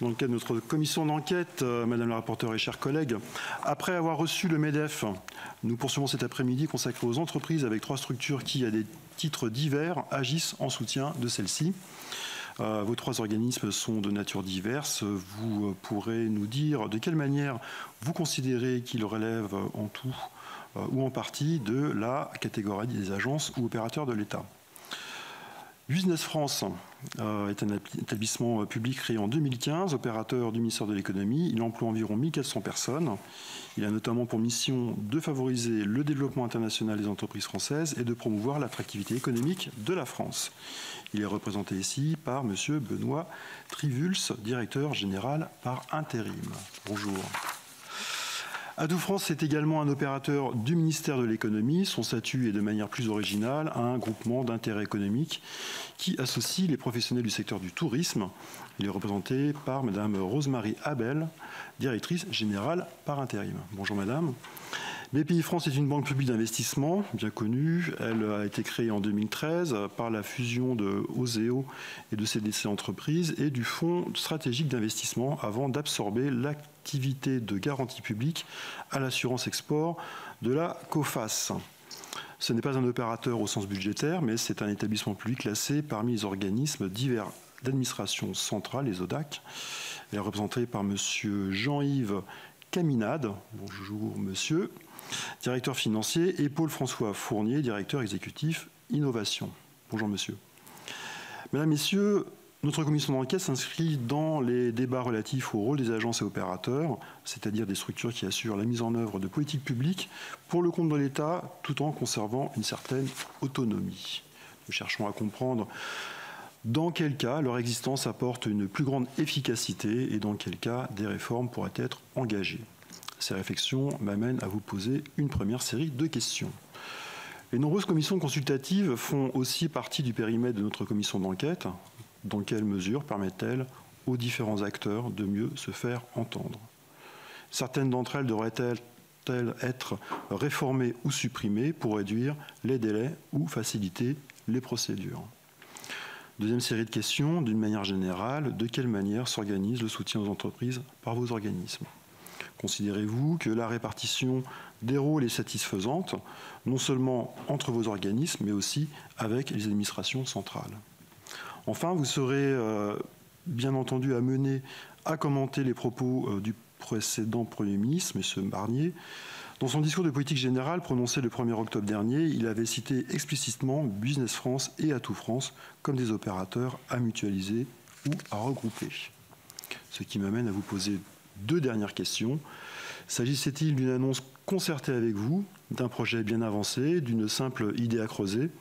Dans le cadre de notre commission d'enquête, Madame la rapporteure et chers collègues, après avoir reçu le MEDEF, nous poursuivons cet après-midi consacré aux entreprises avec 3 structures qui, à des titres divers, agissent en soutien de celles-ci. Vos 3 organismes sont de nature diverse. Vous pourrez nous dire de quelle manière vous considérez qu'ils relèvent en tout ou en partie de la catégorie des agences ou opérateurs de l'État. Business France est un établissement public créé en 2015, opérateur du ministère de l'économie. Il emploie environ 1400 personnes. Il a notamment pour mission de favoriser le développement international des entreprises françaises et de promouvoir l'attractivité économique de la France. Il est représenté ici par M. Benoît Trivulz, directeur général par intérim. Bonjour. Atout France est également un opérateur du ministère de l'économie. Son statut est de manière plus originale un groupement d'intérêt économique qui associe les professionnels du secteur du tourisme. Il est représenté par Mme Rosemarie Abel, directrice générale par intérim. Bonjour Madame. BPI France est une banque publique d'investissement bien connue. Elle a été créée en 2013 par la fusion de Oseo et de CDC Entreprises et du Fonds stratégique d'investissement avant d'absorber l'activité de garantie publique à l'assurance export de la COFAS. Ce n'est pas un opérateur au sens budgétaire, mais c'est un établissement public classé parmi les organismes divers d'administration centrale, les ODAC. Elle est représentée par M. Jean-Yves Caminade. Bonjour monsieur. Directeur financier, et Paul François Fournier, directeur exécutif innovation. Bonjour monsieur. Mesdames, messieurs, notre commission d'enquête s'inscrit dans les débats relatifs au rôle des agences et opérateurs, c'est-à-dire des structures qui assurent la mise en œuvre de politiques publiques pour le compte de l'État, tout en conservant une certaine autonomie. Nous cherchons à comprendre dans quel cas leur existence apporte une plus grande efficacité et dans quel cas des réformes pourraient être engagées. Ces réflexions m'amènent à vous poser une première série de questions. Les nombreuses commissions consultatives font aussi partie du périmètre de notre commission d'enquête. Dans quelle mesure permettent-elles aux différents acteurs de mieux se faire entendre? Certaines d'entre elles devraient-elles être réformées ou supprimées pour réduire les délais ou faciliter les procédures? Deuxième série de questions, d'une manière générale, de quelle manière s'organise le soutien aux entreprises par vos organismes? Considérez-vous que la répartition des rôles est satisfaisante, non seulement entre vos organismes, mais aussi avec les administrations centrales? Enfin, vous serez bien entendu amené à commenter les propos du précédent Premier ministre, M. Barnier. Dans son discours de politique générale prononcé le 1er octobre dernier, il avait cité explicitement Business France et Atout France comme des opérateurs à mutualiser ou à regrouper. Ce qui m'amène à vous poser 2 dernières questions. S'agissait-il d'une annonce concertée avec vous, d'un projet bien avancé, d'une simple idée à creuser?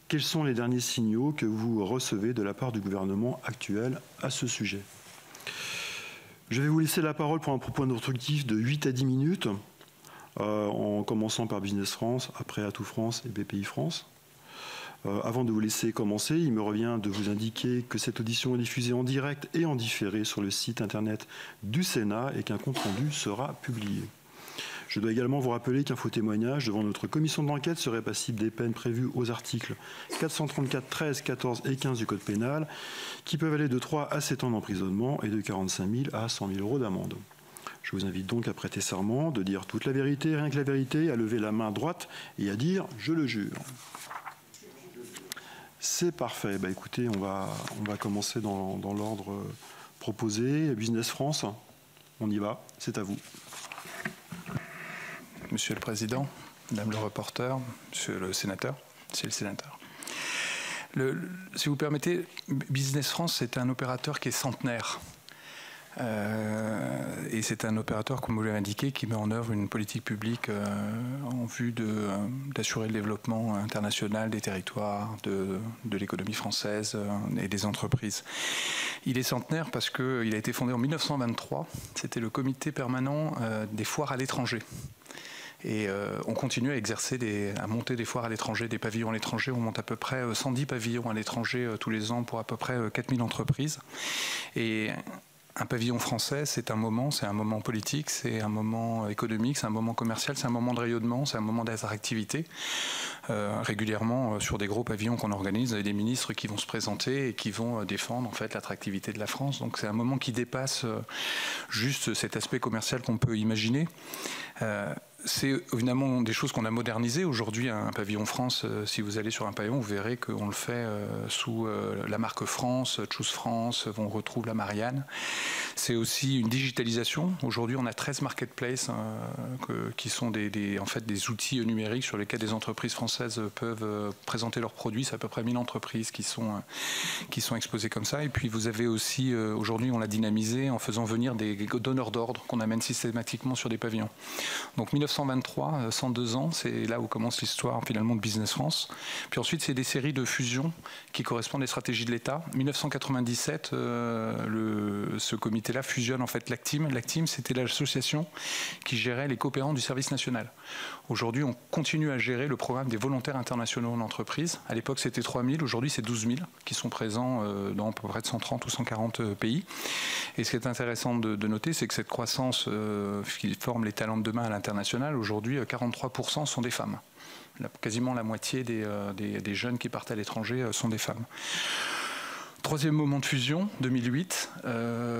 Quels sont les derniers signaux que vous recevez de la part du gouvernement actuel à ce sujet? Je vais vous laisser la parole pour un propos introductif de 8 à 10 minutes, en commençant par Business France, après Atout France et BPI France. Avant de vous laisser commencer, il me revient de vous indiquer que cette audition est diffusée en direct et en différé sur le site internet du Sénat et qu'un compte-rendu sera publié. Je dois également vous rappeler qu'un faux témoignage devant notre commission d'enquête serait passible des peines prévues aux articles 434, 13, 14 et 15 du Code pénal, qui peuvent aller de 3 à 7 ans d'emprisonnement et de 45 000 à 100 000 € d'amende. Je vous invite donc à prêter serment, de dire toute la vérité, rien que la vérité, à lever la main droite et à dire « je le jure ». C'est parfait. Bah, écoutez, on va commencer dans l'ordre proposé. Business France, on y va, c'est à vous. Monsieur le Président, Madame le rapporteur, Monsieur le Sénateur, c'est le Sénateur. Si vous permettez, Business France, c'est un opérateur qui est centenaire. Et c'est un opérateur, comme vous l'avez indiqué, qui met en œuvre une politique publique en vue d'assurer le développement international des territoires, de l'économie française et des entreprises. Il est centenaire parce qu'il a été fondé en 1923. C'était le comité permanent des foires à l'étranger. Et on continue à exercer, à monter des foires à l'étranger, des pavillons à l'étranger. On monte à peu près 110 pavillons à l'étranger tous les ans pour à peu près 4000 entreprises. Et Un pavillon français, c'est un moment politique, c'est un moment économique, c'est un moment commercial, c'est un moment de rayonnement, c'est un moment d'attractivité. Régulièrement, sur des gros pavillons qu'on organise, il y a des ministres qui vont se présenter et qui vont défendre en fait l'attractivité de la France. Donc c'est un moment qui dépasse juste cet aspect commercial qu'on peut imaginer. C'est évidemment des choses qu'on a modernisées. Aujourd'hui, un pavillon France, si vous allez sur un pavillon, vous verrez qu'on le fait sous la marque France, Choose France, on retrouve la Marianne. C'est aussi une digitalisation. Aujourd'hui, on a 13 marketplaces qui sont en fait des outils numériques sur lesquels des entreprises françaises peuvent présenter leurs produits. C'est à peu près 1000 entreprises qui sont exposées comme ça. Et puis vous avez aussi, aujourd'hui, on l'a dynamisé en faisant venir des donneurs d'ordre qu'on amène systématiquement sur des pavillons. Donc 1923, 102 ans, c'est là où commence l'histoire finalement de Business France. Puis ensuite, c'est des séries de fusions qui correspondent aux stratégies de l'État. 1997, ce comité-là fusionne en fait l'ACTIM. L'ACTIM, c'était l'association qui gérait les coopérants du service national. Aujourd'hui, on continue à gérer le programme des volontaires internationaux en entreprise. À l'époque, c'était 3000, aujourd'hui, c'est 12 000 qui sont présents dans à peu près de 130 ou 140 pays. Et ce qui est intéressant de noter, c'est que cette croissance qui forme les talents de demain à l'international, aujourd'hui, 43% sont des femmes. Quasiment la moitié des jeunes qui partent à l'étranger sont des femmes. Troisième moment de fusion, 2008,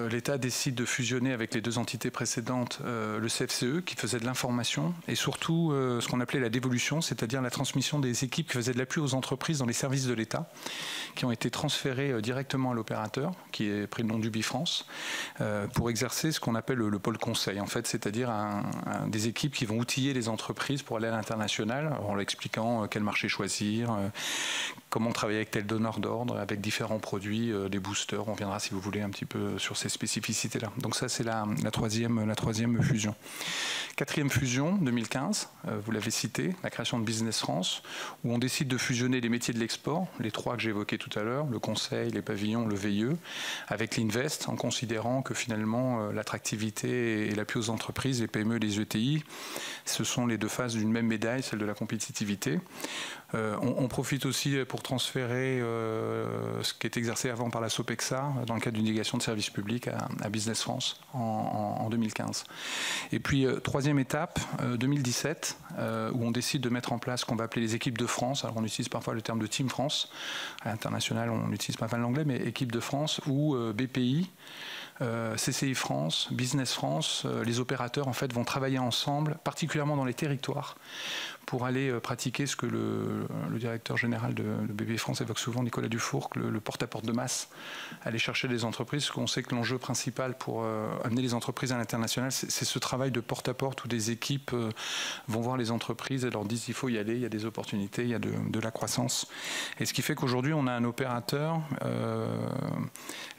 l'État décide de fusionner avec les deux entités précédentes, le CFCE qui faisait de l'information et surtout ce qu'on appelait la dévolution, c'est-à-dire la transmission des équipes qui faisaient de l'appui aux entreprises dans les services de l'État, qui ont été transférées directement à l'opérateur, qui est pris le nom du Bifrance, pour exercer ce qu'on appelle le pôle conseil, en fait, c'est-à-dire des équipes qui vont outiller les entreprises pour aller à l'international, en leur expliquant quel marché choisir, comment travailler avec tel donneur d'ordre, avec différents produits, des boosters. On viendra, si vous voulez, un petit peu sur ces spécificités-là. Donc ça, c'est la troisième fusion. Quatrième fusion, 2015, vous l'avez cité, la création de Business France, où on décide de fusionner les métiers de l'export, les trois que j'évoquais tout à l'heure, le conseil, les pavillons, le VIE, avec l'Invest, en considérant que finalement, l'attractivité et l'appui aux entreprises, les PME et les ETI, ce sont les deux faces d'une même médaille, celle de la compétitivité. On profite aussi pour transférer ce qui est exercé avant par la SOPEXA dans le cadre d'une délégation de service public à Business France en 2015. Et puis, troisième étape, 2017, où on décide de mettre en place ce qu'on va appeler les équipes de France. Alors, on utilise parfois le terme de Team France. À l'international, on utilise pas mal l'anglais, mais équipe de France, où BPI, CCI France, Business France, les opérateurs en fait vont travailler ensemble, particulièrement dans les territoires, pour aller pratiquer ce que le directeur général de BPI France évoque souvent, Nicolas Dufour, le porte-à-porte de masse, aller chercher des entreprises, parce qu'on sait que l'enjeu principal pour amener les entreprises à l'international, c'est ce travail de porte-à-porte où des équipes vont voir les entreprises et leur disent il faut y aller, il y a des opportunités, il y a de la croissance. Et ce qui fait qu'aujourd'hui, on a un opérateur,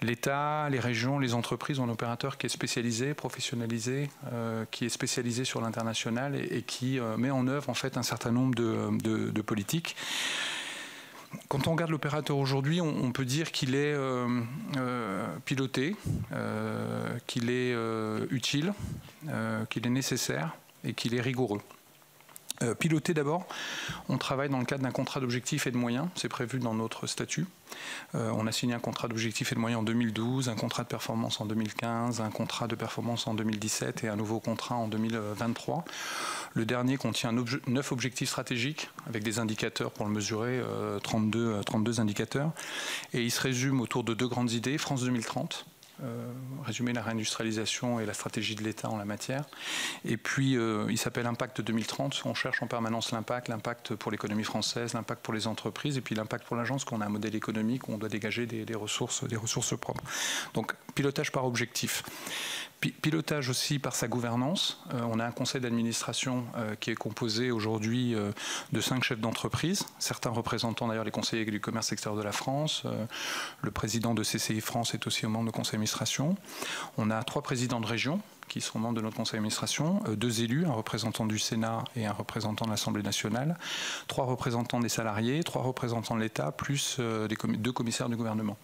l'État, les régions, les entreprises ont un opérateur qui est spécialisé, professionnalisé, qui est spécialisé sur l'international et qui met en œuvre en fait un certain nombre de politiques. Quand on regarde l'opérateur aujourd'hui, on peut dire qu'il est piloté, qu'il est utile, qu'il est nécessaire et qu'il est rigoureux. Piloté d'abord, on travaille dans le cadre d'un contrat d'objectifs et de moyens, c'est prévu dans notre statut. On a signé un contrat d'objectifs et de moyens en 2012, un contrat de performance en 2015, un contrat de performance en 2017 et un nouveau contrat en 2023. Le dernier contient 9 objectifs stratégiques avec des indicateurs pour le mesurer, 32 indicateurs. Et il se résume autour de deux grandes idées, France 2030. Résumer la réindustrialisation et la stratégie de l'État en la matière. Et puis, il s'appelle Impact 2030. On cherche en permanence l'impact pour l'économie française, l'impact pour les entreprises et puis l'impact pour l'agence, qu'on a un modèle économique où on doit dégager des ressources propres. Donc, pilotage par objectif. Pilotage aussi par sa gouvernance. On a un conseil d'administration qui est composé aujourd'hui de 5 chefs d'entreprise, certains représentant d'ailleurs les conseillers du commerce extérieur de la France. Le président de CCI France est aussi au membre de conseil d'administration. On a 3 présidents de région qui seront membres de notre conseil d'administration, 2 élus, un représentant du Sénat et un représentant de l'Assemblée nationale, 3 représentants des salariés, 3 représentants de l'État, plus 2 commissaires du gouvernement.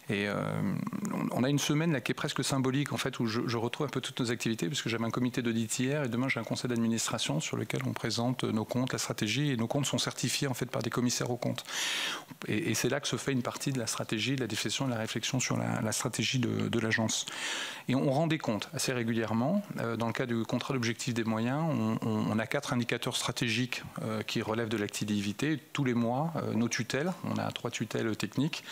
Et on a une semaine là qui est presque symbolique en fait, où je retrouve un peu toutes nos activités, puisque j'avais un comité d'audit hier et demain j'ai un conseil d'administration sur lequel on présente nos comptes, la stratégie, et nos comptes sont certifiés en fait par des commissaires aux comptes. Et c'est là que se fait une partie de la stratégie, de la définition, de la réflexion sur la stratégie de l'agence. Et on rend des comptes assez régulièrement. Dans le cas du contrat d'objectif des moyens, on a 4 indicateurs stratégiques qui relèvent de l'activité. Tous les mois, nos tutelles, on a 3 tutelles techniques,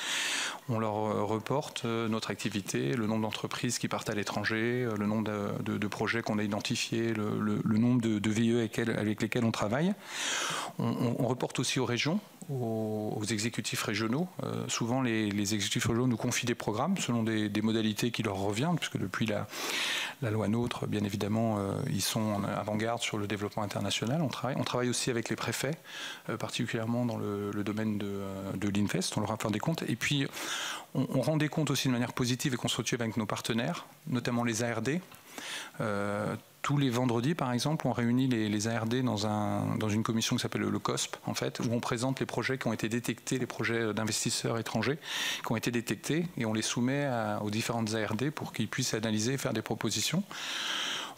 on leur reporte notre activité, le nombre d'entreprises qui partent à l'étranger, le nombre de projets qu'on a identifiés, le nombre de VIE avec lesquels on travaille. On reporte aussi aux régions, aux exécutifs régionaux. Souvent, les exécutifs régionaux nous confient des programmes selon des modalités qui leur reviennent, puisque depuis la loi NOTRe, bien évidemment, ils sont en avant-garde sur le développement international. On travaille aussi avec les préfets, particulièrement dans le domaine de l'INVEST, on leur rapporte des comptes. Et puis, on rend des comptes aussi de manière positive et constructive avec nos partenaires, notamment les ARD. Tous les vendredis, par exemple, on réunit les ARD dans une commission qui s'appelle le COSP, en fait, où on présente les projets qui ont été détectés, les projets d'investisseurs étrangers qui ont été détectés, et on les soumet aux différentes ARD pour qu'ils puissent analyser et faire des propositions.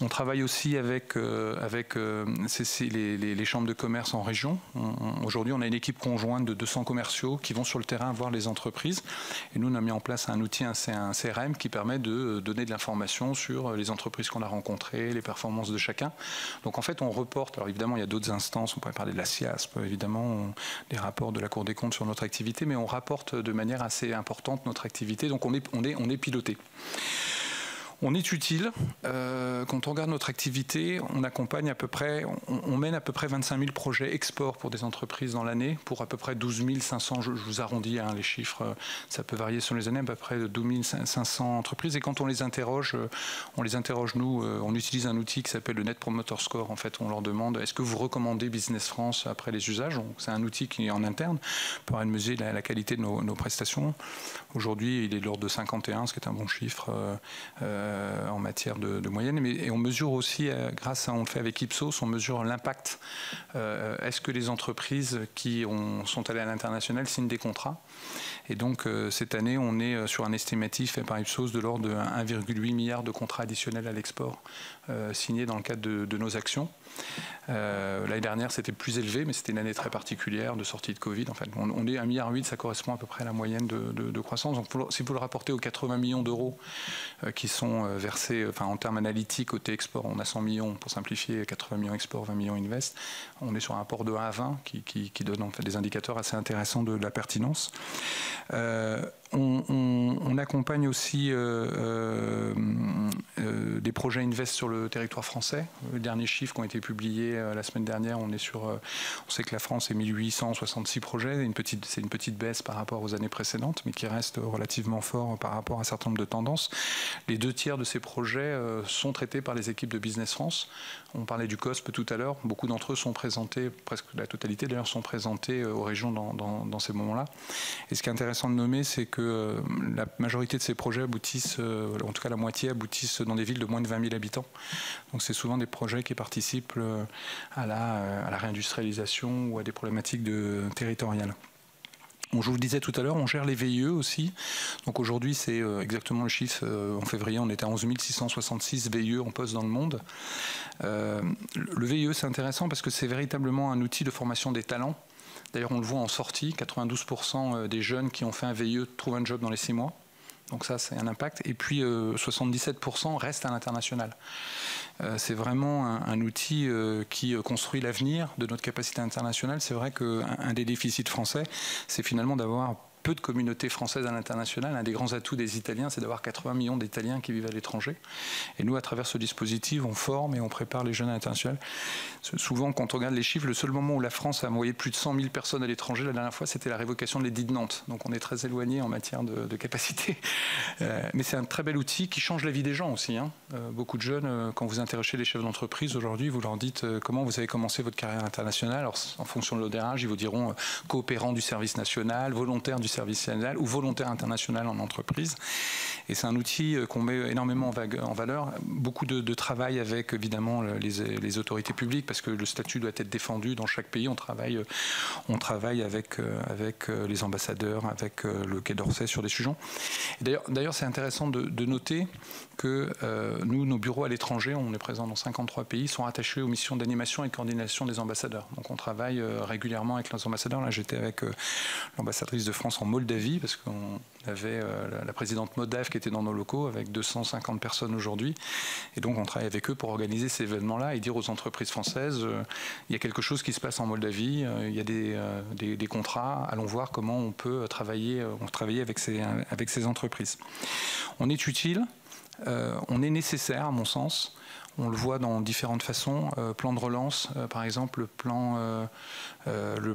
On travaille aussi avec les chambres de commerce en région. Aujourd'hui, on a une équipe conjointe de 200 commerciaux qui vont sur le terrain voir les entreprises. Et nous, on a mis en place un outil, un CRM, qui permet de donner de l'information sur les entreprises qu'on a rencontrées, les performances de chacun. Donc en fait, on reporte. Alors évidemment, il y a d'autres instances. On pourrait parler de la SIASP, évidemment, des rapports de la Cour des comptes sur notre activité, mais on rapporte de manière assez importante notre activité. Donc on est piloté. On est utile. Quand on regarde notre activité, on accompagne on mène à peu près 25 000 projets export pour des entreprises dans l'année, pour à peu près 12 500, je vous arrondis les chiffres, ça peut varier sur les années, à peu près 12 500 entreprises. Et quand on les interroge nous, on utilise un outil qui s'appelle le Net Promoter Score. En fait, on leur demande, est-ce que vous recommandez Business France après les usages? C'est un outil qui est en interne pour mesurer la qualité de nos prestations. Aujourd'hui, il est de l'ordre de 51, ce qui est un bon chiffre en matière de moyenne. Et on mesure aussi, on le fait avec Ipsos, on mesure l'impact. Est-ce que les entreprises qui sont allées à l'international signent des contrats? Et donc, cette année, on est sur un estimatif fait par Ipsos de l'ordre de 1,8 milliard de contrats additionnels à l'export signés dans le cadre de nos actions. L'année dernière, c'était plus élevé, mais c'était une année très particulière de sortie de Covid. En fait, on est à 1,8 milliard, ça correspond à peu près à la moyenne de croissance. Donc, si vous le rapportez aux 80 millions d'euros qui sont versés, en termes analytiques, côté export, on a 100 millions, pour simplifier, 80 millions export, 20 millions invest. On est sur un rapport de 1 à 20 qui donne en fait des indicateurs assez intéressants de la pertinence. On accompagne aussi des projets Invest sur le territoire français. Les derniers chiffres qui ont été publiés la semaine dernière, on sait que la France est 1866 projets. C'est une petite baisse par rapport aux années précédentes, mais qui reste relativement fort par rapport à un certain nombre de tendances. Les 2/3 de ces projets sont traités par les équipes de Business France. On parlait du COSP tout à l'heure. Beaucoup d'entre eux sont présentés, presque la totalité d'ailleurs, sont présentés aux régions dans ces moments-là. Et ce qui est intéressant de nommer, c'est que la majorité de ces projets aboutissent, en tout cas la moitié, aboutissent dans des villes de moins de 20 000 habitants. Donc c'est souvent des projets qui participent à la réindustrialisation ou à des problématiques territoriales. Je vous le disais tout à l'heure, on gère les VIE aussi. Donc aujourd'hui, c'est exactement le chiffre. En février, on était à 11 666 VIE en poste dans le monde. Le VIE, c'est intéressant parce que c'est véritablement un outil de formation des talents. D'ailleurs, on le voit en sortie, 92% des jeunes qui ont fait un VIE trouvent un job dans les 6 mois. Donc ça, c'est un impact. Et puis, 77% restent à l'international. C'est vraiment un outil qui construit l'avenir de notre capacité internationale. C'est vrai qu'un des déficits français, c'est finalement d'avoir peu de communautés françaises à l'international. Un des grands atouts des Italiens, c'est d'avoir 80 millions d'Italiens qui vivent à l'étranger. Et nous, à travers ce dispositif, on forme et on prépare les jeunes à l'international. Souvent, quand on regarde les chiffres, le seul moment où la France a envoyé plus de 100 000 personnes à l'étranger, la dernière fois, c'était la révocation de l'édit de Nantes. Donc on est très éloigné en matière de capacité. Mais c'est un très bel outil qui change la vie des gens aussi. Beaucoup de jeunes, quand vous interrogez les chefs d'entreprise aujourd'hui, vous leur dites comment vous avez commencé votre carrière internationale. Alors, en fonction de leur âge, ils vous diront coopérant du service national, volontaire du service national ou volontaire international en entreprise. Et c'est un outil qu'on met énormément en valeur. Beaucoup de travail avec, évidemment, les autorités publiques, parce que le statut doit être défendu dans chaque pays. On travaille avec les ambassadeurs, avec le Quai d'Orsay sur des sujets. D'ailleurs, c'est intéressant de noter que nous, nos bureaux à l'étranger, on est présents dans 53 pays, sont attachés aux missions d'animation et de coordination des ambassadeurs. Donc on travaille régulièrement avec les ambassadeurs. Là, j'étais avec l'ambassadrice de France en Moldavie, parce qu'on avait la présidente moldave qui était dans nos locaux, avec 250 personnes aujourd'hui. Et donc on travaille avec eux pour organiser ces événements-là et dire aux entreprises françaises, il y a quelque chose qui se passe en Moldavie, il y a des contrats, allons voir comment on peut travailler avec ces entreprises. On est utile. On est nécessaire, à mon sens. On le voit dans différentes façons. Plan de relance, par exemple, le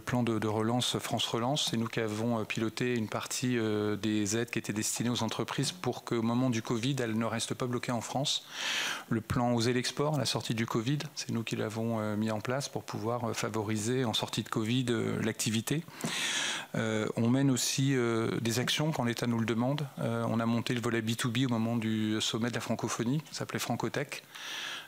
plan de relance France Relance, c'est nous qui avons piloté une partie des aides qui étaient destinées aux entreprises pour qu'au moment du Covid, elles ne restent pas bloquées en France. Le plan Oser l'export, à la sortie du Covid, c'est nous qui l'avons mis en place pour pouvoir favoriser en sortie de Covid l'activité. On mène aussi des actions quand l'État nous le demande. On a monté le volet B2B au moment du sommet de la francophonie, ça s'appelait Francotech.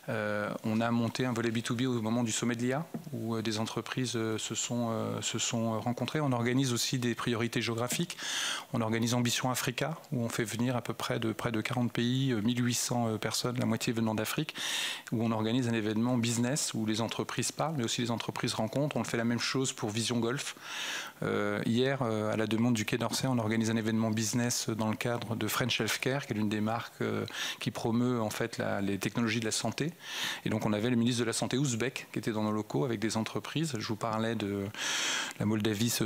On a monté un volet B2B au moment du sommet de l'IA, où des entreprises se sont rencontrées. On organise aussi des priorités géographiques. On organise Ambition Africa, où on fait venir à peu près de près de 40 pays, 1800 personnes, la moitié venant d'Afrique, où on organise un événement business, où les entreprises parlent, mais aussi les entreprises rencontrent. On fait la même chose pour Vision Golf. Hier, à la demande du Quai d'Orsay, on organise un événement business dans le cadre de French Healthcare, qui est l'une des marques qui promeut en fait les technologies de la santé. Et donc on avait le ministre de la Santé ouzbek qui était dans nos locaux avec des entreprises. Je vous parlais de la Moldavie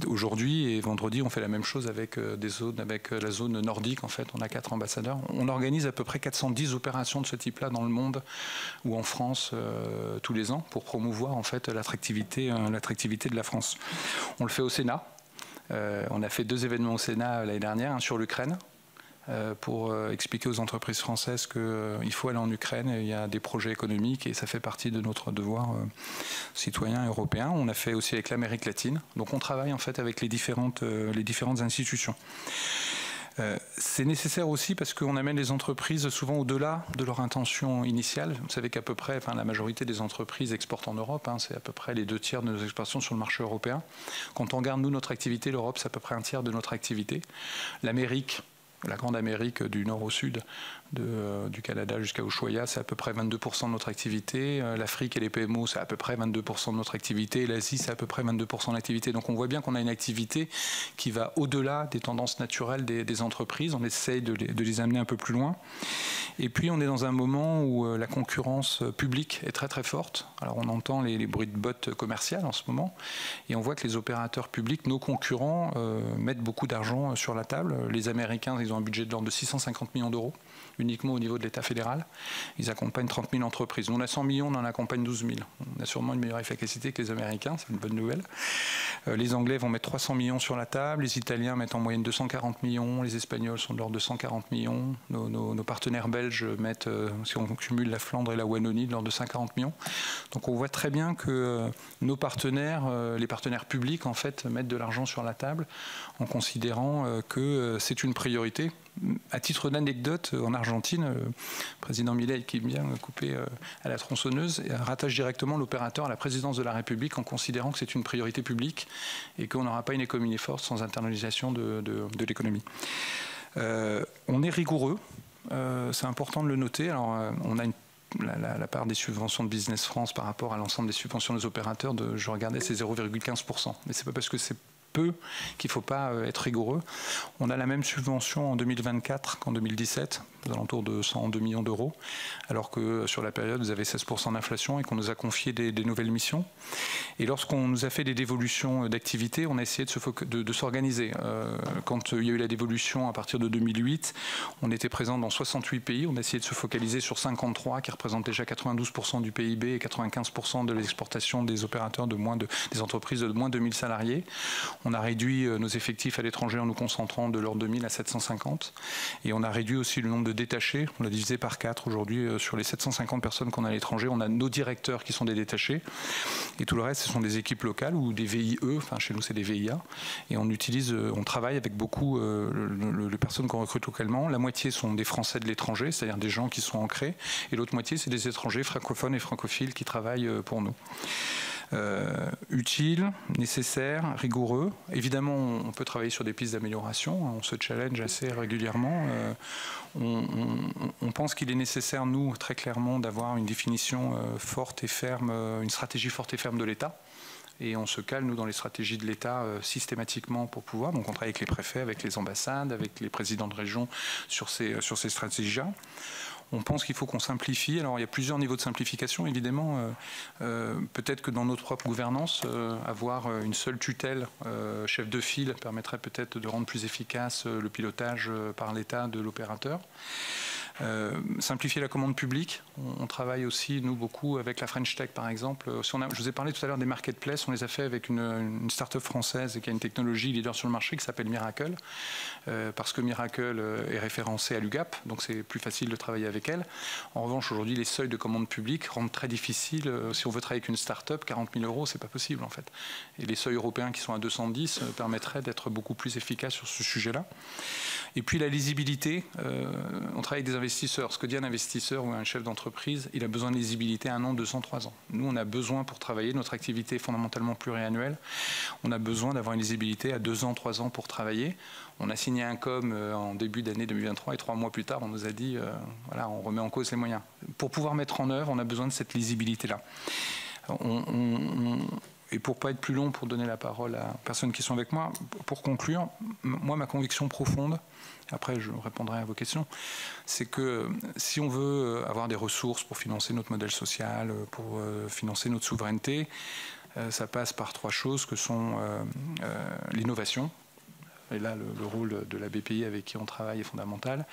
aujourd'hui, et vendredi on fait la même chose avec la zone nordique. En fait, on a 4 ambassadeurs. On organise à peu près 410 opérations de ce type-là dans le monde ou en France tous les ans pour promouvoir en fait l'attractivité de la France. On le fait au Sénat. On a fait 2 événements au Sénat l'année dernière, un sur l'Ukraine, pour expliquer aux entreprises françaises qu'il faut aller en Ukraine, il y a des projets économiques et ça fait partie de notre devoir citoyen européen. On a fait aussi avec l'Amérique latine. Donc on travaille en fait avec les différentes institutions. C'est nécessaire aussi parce qu'on amène les entreprises souvent au-delà de leur intention initiale. Vous savez qu'à peu près, la majorité des entreprises exportent en Europe. C'est à peu près les 2/3 de nos exportations sur le marché européen. Quand on regarde, nous, notre activité, l'Europe, c'est à peu près 1/3 de notre activité. L'Amérique, la grande Amérique du nord au sud, du Canada jusqu'à Ushuaïa, c'est à peu près 22% de notre activité. L'Afrique et les PMO, c'est à peu près 22% de notre activité. L'Asie, c'est à peu près 22% de l'activité. Donc on voit bien qu'on a une activité qui va au-delà des tendances naturelles des entreprises. On essaye de les amener un peu plus loin. Et puis on est dans un moment où la concurrence publique est très très forte. Alors on entend les bruits de bottes commerciales en ce moment. Et on voit que les opérateurs publics, nos concurrents, mettent beaucoup d'argent sur la table. Les Américains, ils ont un budget de l'ordre de 650 millions d'euros, uniquement au niveau de l'État fédéral. Ils accompagnent 30 000 entreprises. Nous, on a 100 millions, on en accompagne 12 000. On a sûrement une meilleure efficacité que les Américains, c'est une bonne nouvelle. Les Anglais vont mettre 300 millions sur la table, les Italiens mettent en moyenne 240 millions, les Espagnols sont de l'ordre de 140 millions, nos partenaires belges mettent, si on cumule la Flandre et la Wallonie, de l'ordre de 140 millions. Donc on voit très bien que nos partenaires, les partenaires publics, en fait, mettent de l'argent sur la table en considérant que c'est une priorité. À titre d'anecdote, en Argentine, le président Milei, qui aime bien couper à la tronçonneuse, rattache directement l'opérateur à la présidence de la République en considérant que c'est une priorité publique et qu'on n'aura pas une économie forte sans internalisation de l'économie. On est rigoureux, c'est important de le noter. Alors, on a la part des subventions de Business France par rapport à l'ensemble des subventions des opérateurs, je regardais, c'est 0,15%. Mais c'est pas parce que c'est peu qu'il ne faut pas être rigoureux. On a la même subvention en 2024 qu'en 2017, aux alentours de 102 millions d'euros, alors que sur la période, vous avez 16% d'inflation et qu'on nous a confié des nouvelles missions. Et lorsqu'on nous a fait des dévolutions d'activité, on a essayé de s'organiser. Quand il y a eu la dévolution à partir de 2008, on était présent dans 68 pays. On a essayé de se focaliser sur 53, qui représentent déjà 92% du PIB et 95% de l'exportation des opérateurs des entreprises de moins de 2000 salariés. On a réduit nos effectifs à l'étranger en nous concentrant de l'ordre de 1000 à 750. Et on a réduit aussi le nombre de détachés. On l'a divisé par 4 aujourd'hui. Sur les 750 personnes qu'on a à l'étranger, on a nos directeurs qui sont des détachés. Et tout le reste, ce sont des équipes locales ou des VIE. Enfin, chez nous, c'est des VIA. Et on travaille avec beaucoup les personnes qu'on recrute localement. La moitié sont des Français de l'étranger, c'est-à-dire des gens qui sont ancrés. Et l'autre moitié, c'est des étrangers francophones et francophiles qui travaillent pour nous. Utile, nécessaire, rigoureux. Évidemment, on peut travailler sur des pistes d'amélioration. On se challenge assez régulièrement. On pense qu'il est nécessaire, nous, très clairement, d'avoir une définition forte et ferme, une stratégie forte et ferme de l'État. Et on se cale, nous, dans les stratégies de l'État systématiquement pour pouvoir. Donc on travaille avec les préfets, avec les ambassades, avec les présidents de région sur ces stratégies-là. On pense qu'il faut qu'on simplifie. Alors il y a plusieurs niveaux de simplification, évidemment. Peut-être que dans notre propre gouvernance, avoir une seule tutelle chef de file permettrait peut-être de rendre plus efficace le pilotage par l'État de l'opérateur. Simplifier la commande publique. On travaille aussi, nous, beaucoup avec la French Tech, par exemple. Je vous ai parlé tout à l'heure des marketplaces. On les a fait avec une start-up française qui a une technologie leader sur le marché qui s'appelle Miracle. Parce que Miracle est référencé à l'UGAP, donc c'est plus facile de travailler avec elle. En revanche, aujourd'hui, les seuils de commande publique rendent très difficile. Si on veut travailler avec une start-up, 40 000 €, c'est pas possible, en fait. Et les seuils européens qui sont à 210 permettraient d'être beaucoup plus efficaces sur ce sujet-là. Et puis la lisibilité. On travaille avec des investisseurs. Ce que dit un investisseur ou un chef d'entreprise, il a besoin de lisibilité à 1 an, 2 ans, 3 ans. Nous, on a besoin pour travailler, notre activité est fondamentalement pluriannuelle, on a besoin d'avoir une lisibilité à 2 ans, 3 ans pour travailler. On a signé un COM en début d'année 2023 et 3 mois plus tard, on nous a dit, voilà, on remet en cause les moyens. Pour pouvoir mettre en œuvre, on a besoin de cette lisibilité-là. Et pour ne pas être plus long, pour donner la parole à personnes qui sont avec moi, pour conclure, moi, ma conviction profonde, après je répondrai à vos questions, c'est que si on veut avoir des ressources pour financer notre modèle social, pour financer notre souveraineté, ça passe par 3 choses que sont l'innovation. Et là, le rôle de la BPI avec qui on travaille est fondamental.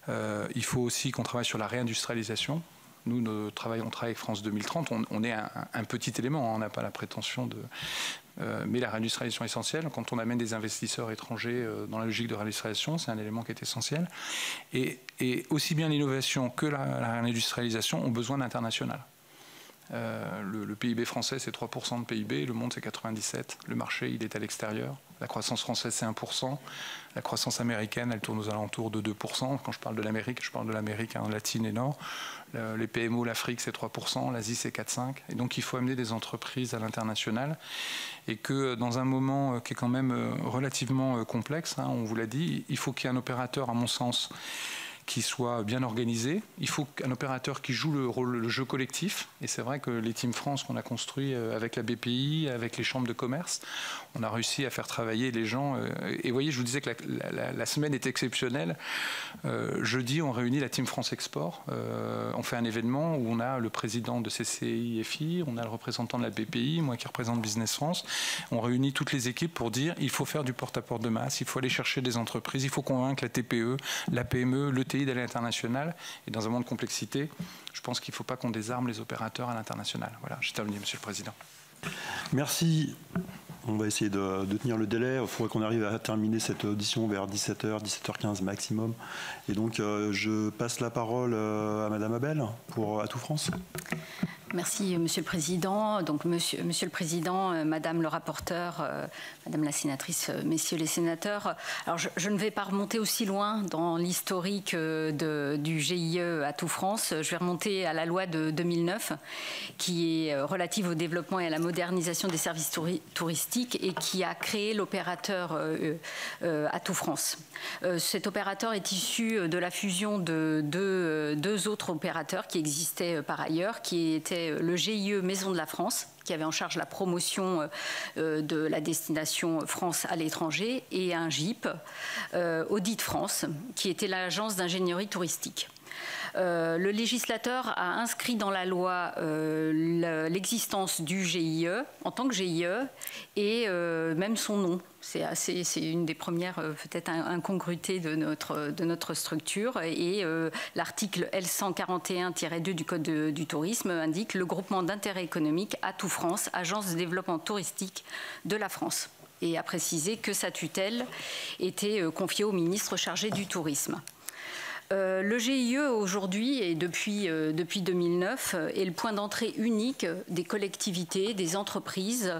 Il faut aussi qu'on travaille sur la réindustrialisation. Nous, on travaille avec France 2030. On est un petit élément, on n'a pas la prétention de... mais la réindustrialisation est essentielle. Quand on amène des investisseurs étrangers dans la logique de réindustrialisation, c'est un élément qui est essentiel. Et aussi bien l'innovation que la réindustrialisation ont besoin d'international. Le PIB français, c'est 3% de PIB, le monde, c'est 97%. Le marché, il est à l'extérieur. La croissance française, c'est 1%. La croissance américaine, elle tourne aux alentours de 2%. Quand je parle de l'Amérique, je parle de l'Amérique latine et nord. Les PMO, l'Afrique, c'est 3%. L'Asie, c'est 4-5%. Et donc, il faut amener des entreprises à l'international. Et que dans un moment qui est quand même relativement complexe, on vous l'a dit, il faut qu'il y ait un opérateur, à mon sens, qui soit bien organisé. Il faut qu'un opérateur qui joue le jeu collectif. Et c'est vrai que les Team France qu'on a construit avec la BPI, avec les chambres de commerce, on a réussi à faire travailler les gens. Et vous voyez, je vous disais que la semaine est exceptionnelle. Jeudi, on réunit la Team France Export. On fait un événement où on a le président de CCI-FI, on a le représentant de la BPI, moi qui représente Business France. On réunit toutes les équipes pour dire il faut faire du porte-à-porte de masse, il faut aller chercher des entreprises, il faut convaincre la TPE, la PME, le TI d'aller à l'international. Et dans un monde de complexité, je pense qu'il ne faut pas qu'on désarme les opérateurs à l'international. Voilà, j'ai terminé, Monsieur le Président. Merci. On va essayer de tenir le délai. Il faudrait qu'on arrive à terminer cette audition vers 17h, 17h15 maximum. Et donc, je passe la parole à Madame Abel pour Atout France. Merci, Monsieur le Président. Donc, Monsieur le Président, Madame le rapporteur, Madame la sénatrice, Messieurs les sénateurs. Alors, je ne vais pas remonter aussi loin dans l'historique du GIE Atout France. Je vais remonter à la loi de 2009, qui est relative au développement et à la modernisation des services touristiques et qui a créé l'opérateur Atout France. Cet opérateur est issu de la fusion de deux autres opérateurs qui existaient par ailleurs, qui étaient le GIE Maison de la France, qui avait en charge la promotion de la destination France à l'étranger, et un GIP, Audit France, qui était l'agence d'ingénierie touristique. Le législateur a inscrit dans la loi l'existence du GIE en tant que GIE et même son nom. C'est une des premières peut-être incongruités de notre structure. Et l'article L141-2 du Code du tourisme indique le groupement d'intérêt économique Atout France, agence de développement touristique de la France. et a précisé que sa tutelle était confiée au ministre chargé du tourisme. Le GIE aujourd'hui et depuis 2009 est le point d'entrée unique des collectivités, des entreprises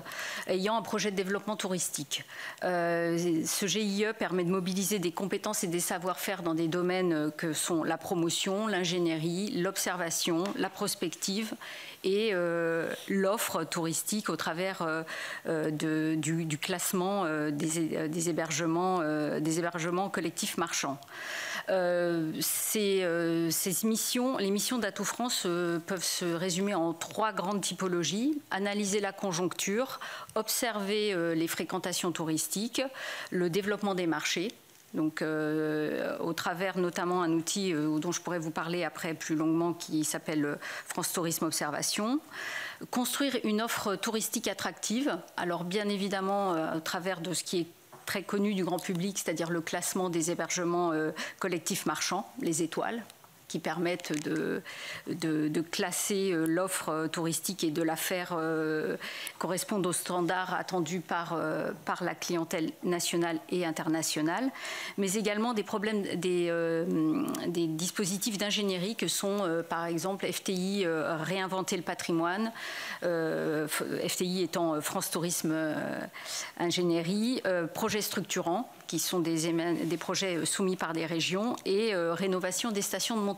ayant un projet de développement touristique. Ce GIE permet de mobiliser des compétences et des savoir-faire dans des domaines que sont la promotion, l'ingénierie, l'observation, la prospective et l'offre touristique au travers du classement des hébergements collectifs marchands. Les missions d'Atout France peuvent se résumer en 3 grandes typologies. Analyser la conjoncture, observer les fréquentations touristiques, le développement des marchés. Donc, au travers notamment un outil dont je pourrais vous parler après plus longuement qui s'appelle France Tourisme Observation. Construire une offre touristique attractive. Alors bien évidemment, à travers de ce qui est très connu du grand public, c'est-à-dire le classement des hébergements collectifs marchands, les étoiles, qui permettent de classer l'offre touristique et de la faire correspondre aux standards attendus par la clientèle nationale et internationale, mais également des dispositifs d'ingénierie que sont par exemple FTI Réinventer le patrimoine, FTI étant France Tourisme Ingénierie, projets structurants, qui sont des projets soumis par des régions, et rénovation des stations de montagne.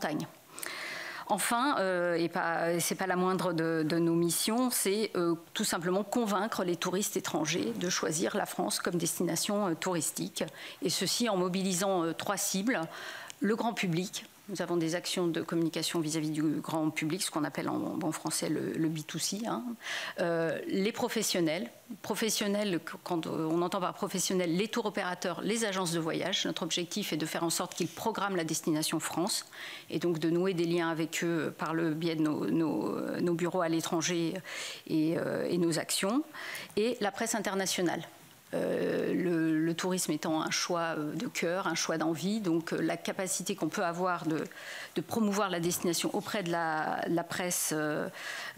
Enfin, et ce n'est pas la moindre de nos missions, c'est tout simplement convaincre les touristes étrangers de choisir la France comme destination touristique, et ceci en mobilisant 3 cibles, le grand public. Nous avons des actions de communication vis-à-vis du grand public, ce qu'on appelle en bon français le B2C. Les professionnels. Professionnels, quand on entend par professionnels, les tours opérateurs, les agences de voyage. Notre objectif est de faire en sorte qu'ils programment la destination France et donc de nouer des liens avec eux par le biais de nos bureaux à l'étranger et nos actions. Et la presse internationale. Le tourisme étant un choix de cœur, un choix d'envie, donc la capacité qu'on peut avoir de promouvoir la destination auprès de la presse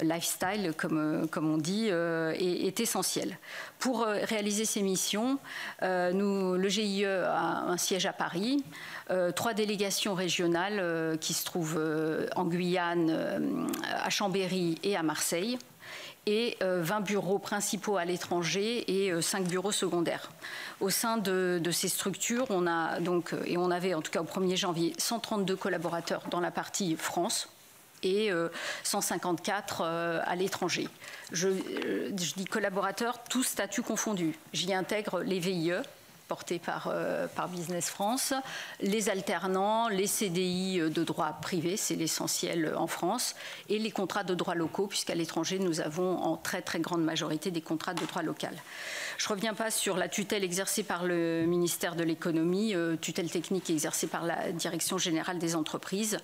lifestyle, comme on dit, est essentielle. Pour réaliser ces missions, le GIE a un siège à Paris, 3 délégations régionales qui se trouvent en Guyane, à Chambéry et à Marseille, et 20 bureaux principaux à l'étranger et 5 bureaux secondaires. Au sein de ces structures, on a donc, et on avait en tout cas au 1er janvier, 132 collaborateurs dans la partie France et 154 à l'étranger. Je dis collaborateurs, tous statuts confondus. J'y intègre les VIE, portés par Business France, les alternants, les CDI de droit privé, c'est l'essentiel en France, et les contrats de droit locaux, puisqu'à l'étranger, nous avons en très très grande majorité des contrats de droit local. Je ne reviens pas sur la tutelle exercée par le ministère de l'économie, tutelle technique exercée par la Direction générale des entreprises.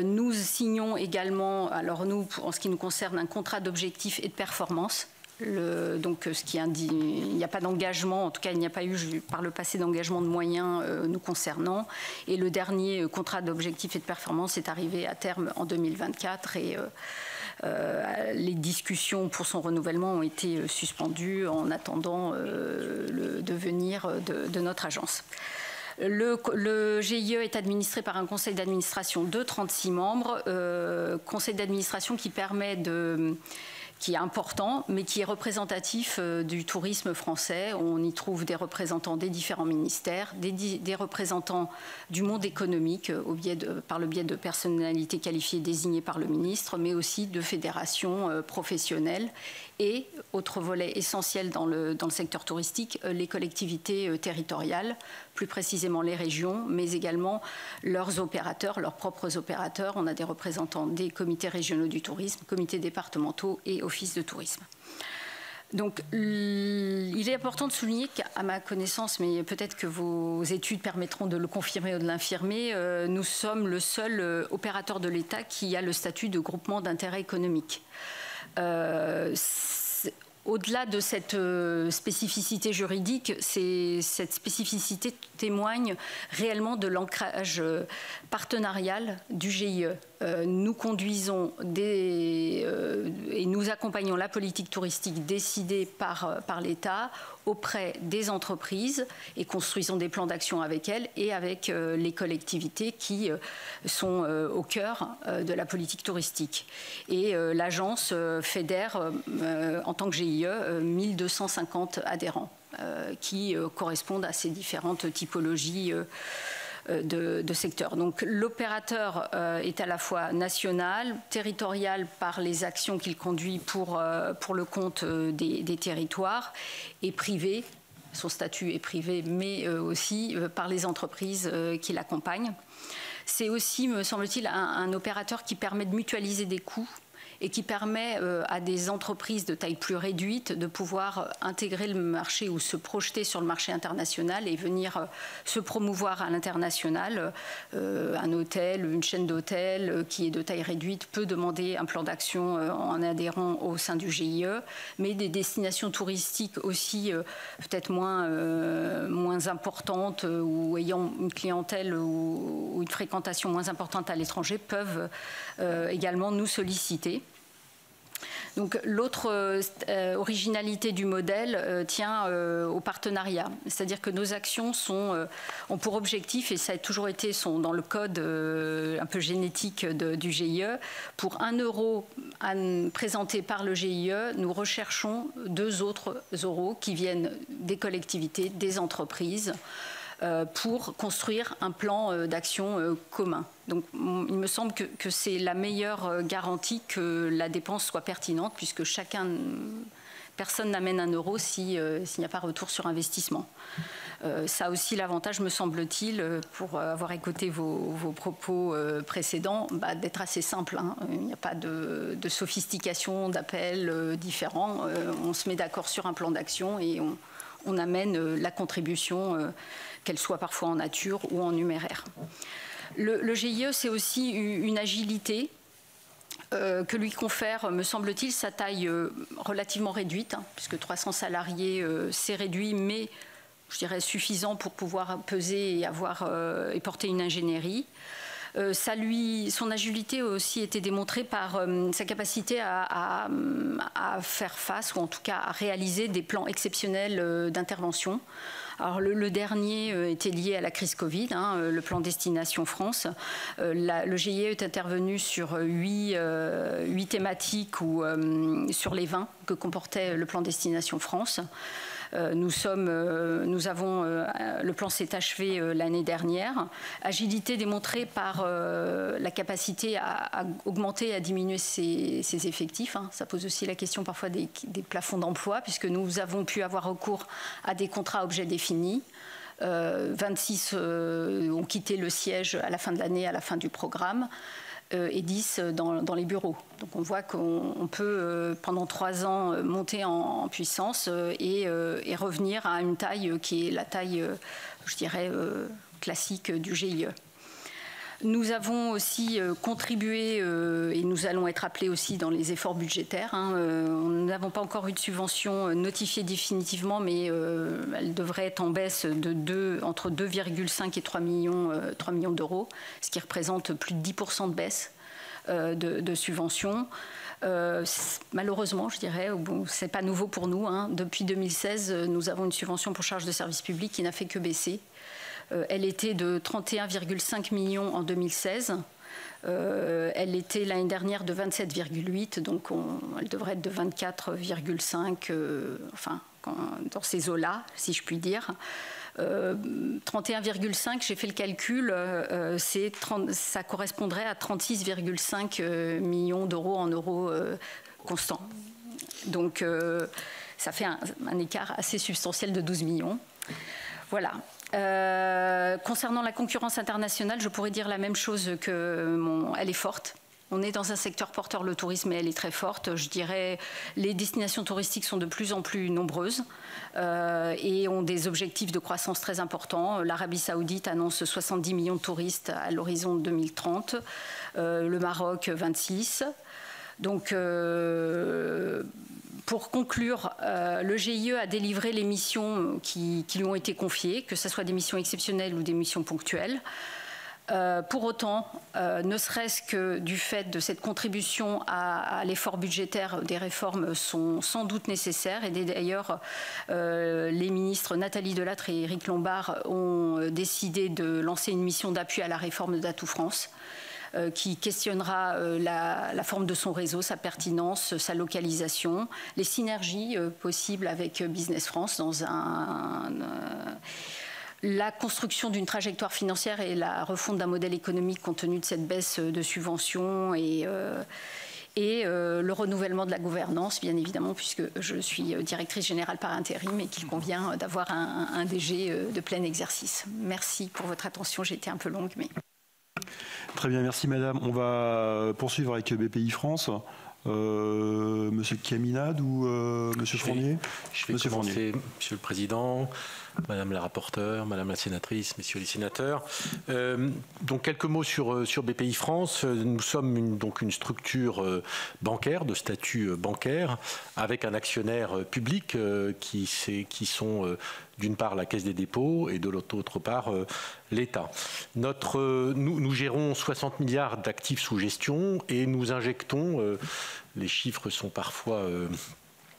Nous signons également, alors nous, en ce qui nous concerne, un contrat d'objectifs et de performance. Donc, il n'y a pas d'engagement, en tout cas il n'y a pas eu par le passé d'engagement de moyens nous concernant. Et le dernier contrat d'objectifs et de performance est arrivé à terme en 2024 et les discussions pour son renouvellement ont été suspendues en attendant le devenir de notre agence. Le GIE est administré par un conseil d'administration de 36 membres, conseil d'administration qui est important, mais qui est représentatif du tourisme français. On y trouve des représentants des différents ministères, des représentants du monde économique par le biais de personnalités qualifiées désignées par le ministre, mais aussi de fédérations professionnelles. Et, autre volet essentiel dans le secteur touristique, les collectivités territoriales, plus précisément les régions, mais également leurs opérateurs, leurs propres opérateurs. On a des représentants des comités régionaux du tourisme, comités départementaux et offices de tourisme. Donc, il est important de souligner qu'à ma connaissance, mais peut-être que vos études permettront de le confirmer ou de l'infirmer, nous sommes le seul opérateur de l'État qui a le statut de groupement d'intérêt économique. Au-delà de cette spécificité juridique, cette spécificité témoigne réellement de l'ancrage partenarial du GIE nous conduisons et nous accompagnons la politique touristique décidée par l'État auprès des entreprises et construisons des plans d'action avec elles et avec les collectivités qui sont au cœur de la politique touristique. Et l'agence fédère en tant que GIE 1250 adhérents qui correspondent à ces différentes typologies de secteurs. Donc l'opérateur est à la fois national, territorial par les actions qu'il conduit pour le compte des territoires et privé, son statut est privé, mais aussi par les entreprises qui l'accompagnent. C'est aussi, me semble-t-il, un opérateur qui permet de mutualiser des coûts et qui permet à des entreprises de taille plus réduite de pouvoir intégrer le marché ou se projeter sur le marché international et venir se promouvoir à l'international. Un hôtel, une chaîne d'hôtels qui est de taille réduite peut demander un plan d'action en adhérant au sein du GIE, mais des destinations touristiques aussi peut-être moins importantes ou ayant une clientèle ou une fréquentation moins importante à l'étranger peuvent également nous solliciter. Donc l'autre originalité du modèle tient au partenariat, c'est-à-dire que nos actions ont pour objectif, et ça a toujours été dans le code un peu génétique du GIE, pour 1 euro présenté par le GIE, nous recherchons 2 autres euros qui viennent des collectivités, des entreprises, pour construire un plan d'action commun. Donc il me semble que c'est la meilleure garantie que la dépense soit pertinente, puisque personne n'amène 1 euro s'il n'y a pas retour sur investissement. Ça a aussi l'avantage, me semble-t-il, pour avoir écouté vos propos précédents, d'être assez simple. Hein. Il n'y a pas de sophistication, d'appels différents. On se met d'accord sur un plan d'action et on amène la contribution, qu'elle soit parfois en nature ou en numéraire. Le GIE, c'est aussi une agilité que lui confère, me semble-t-il, sa taille relativement réduite, hein, puisque 300 salariés, c'est réduit, mais je dirais suffisant pour pouvoir peser et porter une ingénierie. Son agilité a aussi été démontrée par sa capacité à faire face, ou en tout cas à réaliser des plans exceptionnels d'intervention. Alors le dernier était lié à la crise Covid, hein, le plan Destination France. Le GIE est intervenu sur 8 thématiques sur les 20 que comportait le plan Destination France. Le plan s'est achevé l'année dernière. Agilité démontrée par la capacité à augmenter et à diminuer ses effectifs. Hein. Ça pose aussi la question parfois des plafonds d'emploi, puisque nous avons pu avoir recours à des contrats à objet défini. 26 ont quitté le siège à la fin de l'année, à la fin du programme. Et 10 dans les bureaux. Donc on voit qu'on peut, pendant 3 ans, monter en puissance et revenir à une taille qui est la taille, je dirais, classique du GIE. Nous avons aussi contribué, et nous allons être appelés aussi dans les efforts budgétaires. Hein. Nous n'avons pas encore eu de subvention notifiée définitivement, mais elle devrait être en baisse entre 2,5 et 3 millions d'euros, ce qui représente plus de 10% de baisse de subventions. Malheureusement, je dirais, bon, ce n'est pas nouveau pour nous. Hein. Depuis 2016, nous avons une subvention pour charges de service public qui n'a fait que baisser. Elle était de 31,5 millions en 2016. Elle était l'année dernière de 27,8, donc elle devrait être de 24,5, enfin, dans ces eaux-là, si je puis dire. 31,5, j'ai fait le calcul, ça correspondrait à 36,5 millions d'euros en euros constants. Donc, ça fait un écart assez substantiel de 12 millions. Voilà. Concernant la concurrence internationale, je pourrais dire la même chose elle est forte. On est dans un secteur porteur, le tourisme, et elle est très forte. Je dirais les destinations touristiques sont de plus en plus nombreuses et ont des objectifs de croissance très importants. L'Arabie Saoudite annonce 70 millions de touristes à l'horizon 2030, le Maroc 26. Donc, pour conclure, le GIE a délivré les missions qui lui ont été confiées, que ce soit des missions exceptionnelles ou des missions ponctuelles. Pour autant, ne serait-ce que du fait de cette contribution à l'effort budgétaire, des réformes sont sans doute nécessaires. Et d'ailleurs, les ministres Nathalie Delattre et Éric Lombard ont décidé de lancer une mission d'appui à la réforme d'Atout France, qui questionnera la forme de son réseau, sa pertinence, sa localisation, les synergies possibles avec Business France dans la construction d'une trajectoire financière et la refonte d'un modèle économique compte tenu de cette baisse de subventions et le renouvellement de la gouvernance, bien évidemment, puisque je suis directrice générale par intérim et qu'il convient d'avoir un DG de plein exercice. Merci pour votre attention, j'ai été un peu longue. Mais... Très bien, merci madame. On va poursuivre avec BPI France. Monsieur Caminade ou Monsieur Fournier? Je vais commencer, Monsieur le Président, Madame la rapporteure, Madame la sénatrice, Messieurs les sénateurs. Donc quelques mots sur BPI France. Nous sommes une structure bancaire, de statut bancaire, avec un actionnaire public qui sont d'une part la Caisse des dépôts et de l'autre part l'État. Nous gérons 60 milliards d'actifs sous gestion et nous injectons, les chiffres sont parfois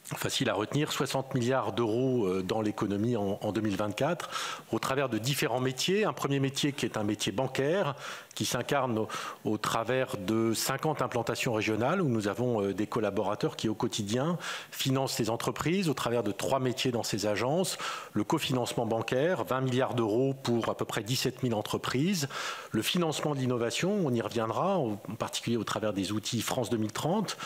facile à retenir, 60 milliards d'euros dans l'économie en 2024 au travers de différents métiers. Un premier métier qui est un métier bancaire qui s'incarne au travers de 50 implantations régionales où nous avons des collaborateurs qui au quotidien financent les entreprises au travers de 3 métiers dans ces agences. Le cofinancement bancaire, 20 milliards d'euros pour à peu près 17 000 entreprises. Le financement de l'innovation, on y reviendra, en particulier au travers des outils France 2030.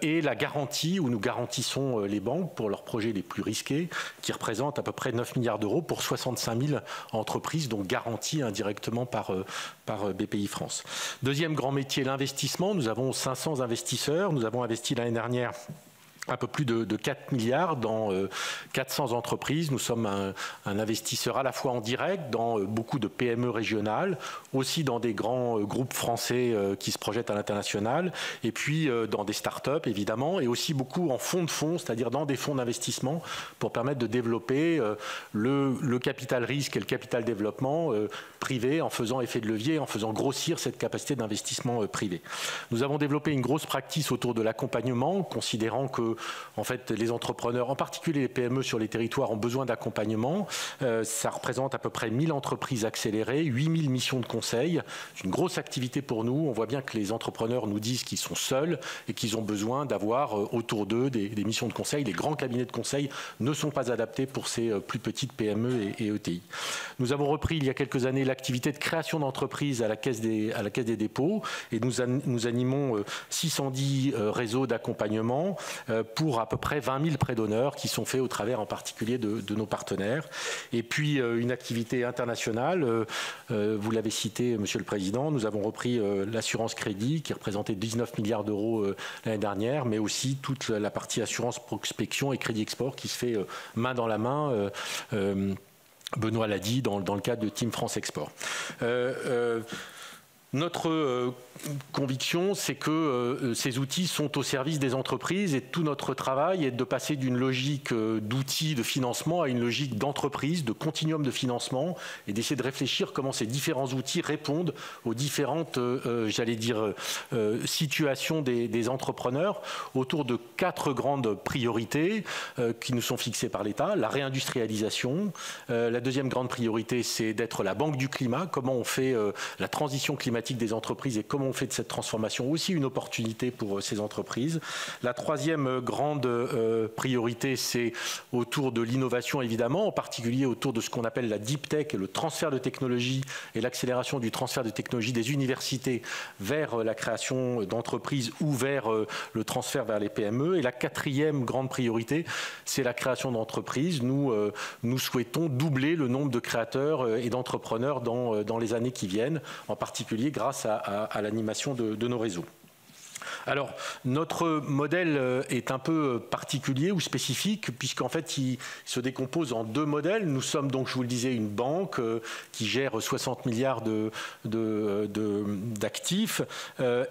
Et la garantie, où nous garantissons les banques pour leurs projets les plus risqués, qui représentent à peu près 9 milliards d'euros pour 65 000 entreprises, donc garanties indirectement par BPI France. Deuxième grand métier, l'investissement. Nous avons 500 investisseurs. Nous avons investi l'année dernière un peu plus de 4 milliards dans 400 entreprises. Nous sommes un investisseur à la fois en direct dans beaucoup de PME régionales, aussi dans des grands groupes français qui se projettent à l'international, et puis dans des start-up évidemment, et aussi beaucoup en fonds de fonds, c'est-à-dire dans des fonds d'investissement pour permettre de développer le capital risque et le capital développement privé en faisant effet de levier, en faisant grossir cette capacité d'investissement privé. Nous avons développé une grosse practice autour de l'accompagnement, considérant que en fait, les entrepreneurs, en particulier les PME sur les territoires, ont besoin d'accompagnement. Ça représente à peu près 1000 entreprises accélérées, 8000 missions de conseil. C'est une grosse activité pour nous. On voit bien que les entrepreneurs nous disent qu'ils sont seuls et qu'ils ont besoin d'avoir autour d'eux des missions de conseil. Les grands cabinets de conseil ne sont pas adaptés pour ces plus petites PME et ETI. Nous avons repris il y a quelques années l'activité de création d'entreprises à la Caisse des dépôts et nous animons 610 réseaux d'accompagnement pour à peu près 20 000 prêts d'honneur qui sont faits au travers en particulier de nos partenaires. Et puis une activité internationale, vous l'avez cité Monsieur le Président, nous avons repris l'assurance crédit qui représentait 19 milliards d'euros l'année dernière, mais aussi toute la partie assurance prospection et crédit export qui se fait main dans la main. Benoît l'a dit dans le cadre de Team France Export. Notre conviction, c'est que ces outils sont au service des entreprises et tout notre travail est de passer d'une logique d'outils de financement à une logique d'entreprise, de continuum de financement et d'essayer de réfléchir comment ces différents outils répondent aux différentes, j'allais dire, situations des entrepreneurs autour de 4 grandes priorités qui nous sont fixées par l'État. La réindustrialisation. La deuxième grande priorité, c'est d'être la banque du climat. Comment on fait la transition climatique des entreprises et comment on fait de cette transformation aussi une opportunité pour ces entreprises. La troisième grande priorité, c'est autour de l'innovation évidemment, en particulier autour de ce qu'on appelle la deep tech et le transfert de technologie et l'accélération du transfert de technologie des universités vers la création d'entreprises ou vers le transfert vers les PME. Et la quatrième grande priorité, c'est la création d'entreprises. Nous souhaitons doubler le nombre de créateurs et d'entrepreneurs dans les années qui viennent, en particulier grâce à l'animation de nos réseaux. Alors, notre modèle est un peu particulier ou spécifique puisqu'en fait, il se décompose en 2 modèles. Nous sommes donc, je vous le disais, une banque qui gère 60 milliards d'actifs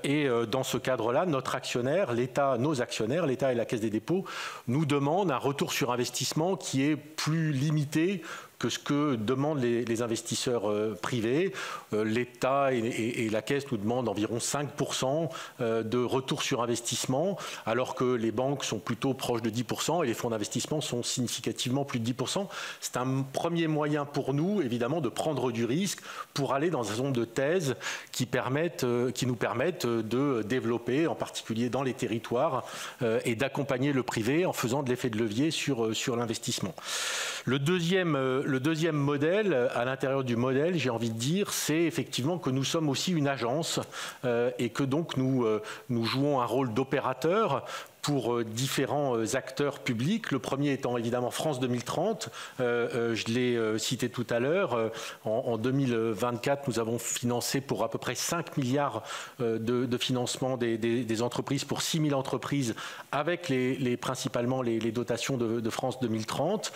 et dans ce cadre-là, notre actionnaire, l'État, nos actionnaires, l'État et la Caisse des dépôts, nous demandent un retour sur investissement qui est plus limité que ce que demandent les investisseurs privés. L'État et la Caisse nous demandent environ 5% de retour sur investissement, alors que les banques sont plutôt proches de 10% et les fonds d'investissement sont significativement plus de 10%. C'est un premier moyen pour nous, évidemment, de prendre du risque pour aller dans un nombre de thèses qui nous permettent de développer, en particulier dans les territoires, et d'accompagner le privé en faisant de l'effet de levier sur l'investissement. Le deuxième modèle, à l'intérieur du modèle, j'ai envie de dire, c'est effectivement que nous sommes aussi une agence et que donc nous jouons un rôle d'opérateur pour différents acteurs publics. Le premier étant évidemment France 2030. Je l'ai cité tout à l'heure. En 2024, nous avons financé pour à peu près 5 milliards de financement des entreprises pour 6 000 entreprises avec principalement les dotations de France 2030.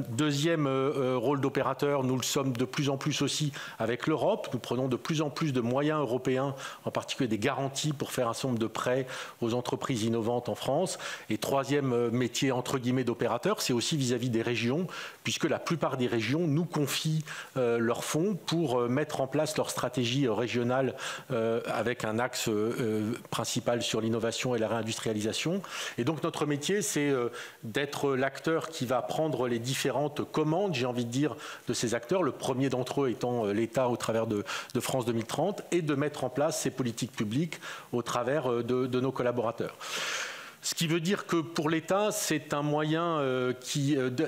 Deuxième rôle d'opérateur, nous le sommes de plus en plus aussi avec l'Europe. Nous prenons de plus en plus de moyens européens, en particulier des garanties pour faire un certain nombre de prêts aux entreprises innovantes en France. Et troisième métier entre guillemets d'opérateur, c'est aussi vis-à-vis des régions, puisque la plupart des régions nous confient leurs fonds pour mettre en place leur stratégie régionale avec un axe principal sur l'innovation et la réindustrialisation. Et donc notre métier, c'est d'être l'acteur qui va prendre les différentes commandes, j'ai envie de dire, de ces acteurs, le premier d'entre eux étant l'État au travers de France 2030, et de mettre en place ces politiques publiques au travers de nos collaborateurs. Ce qui veut dire que pour l'État, c'est un moyen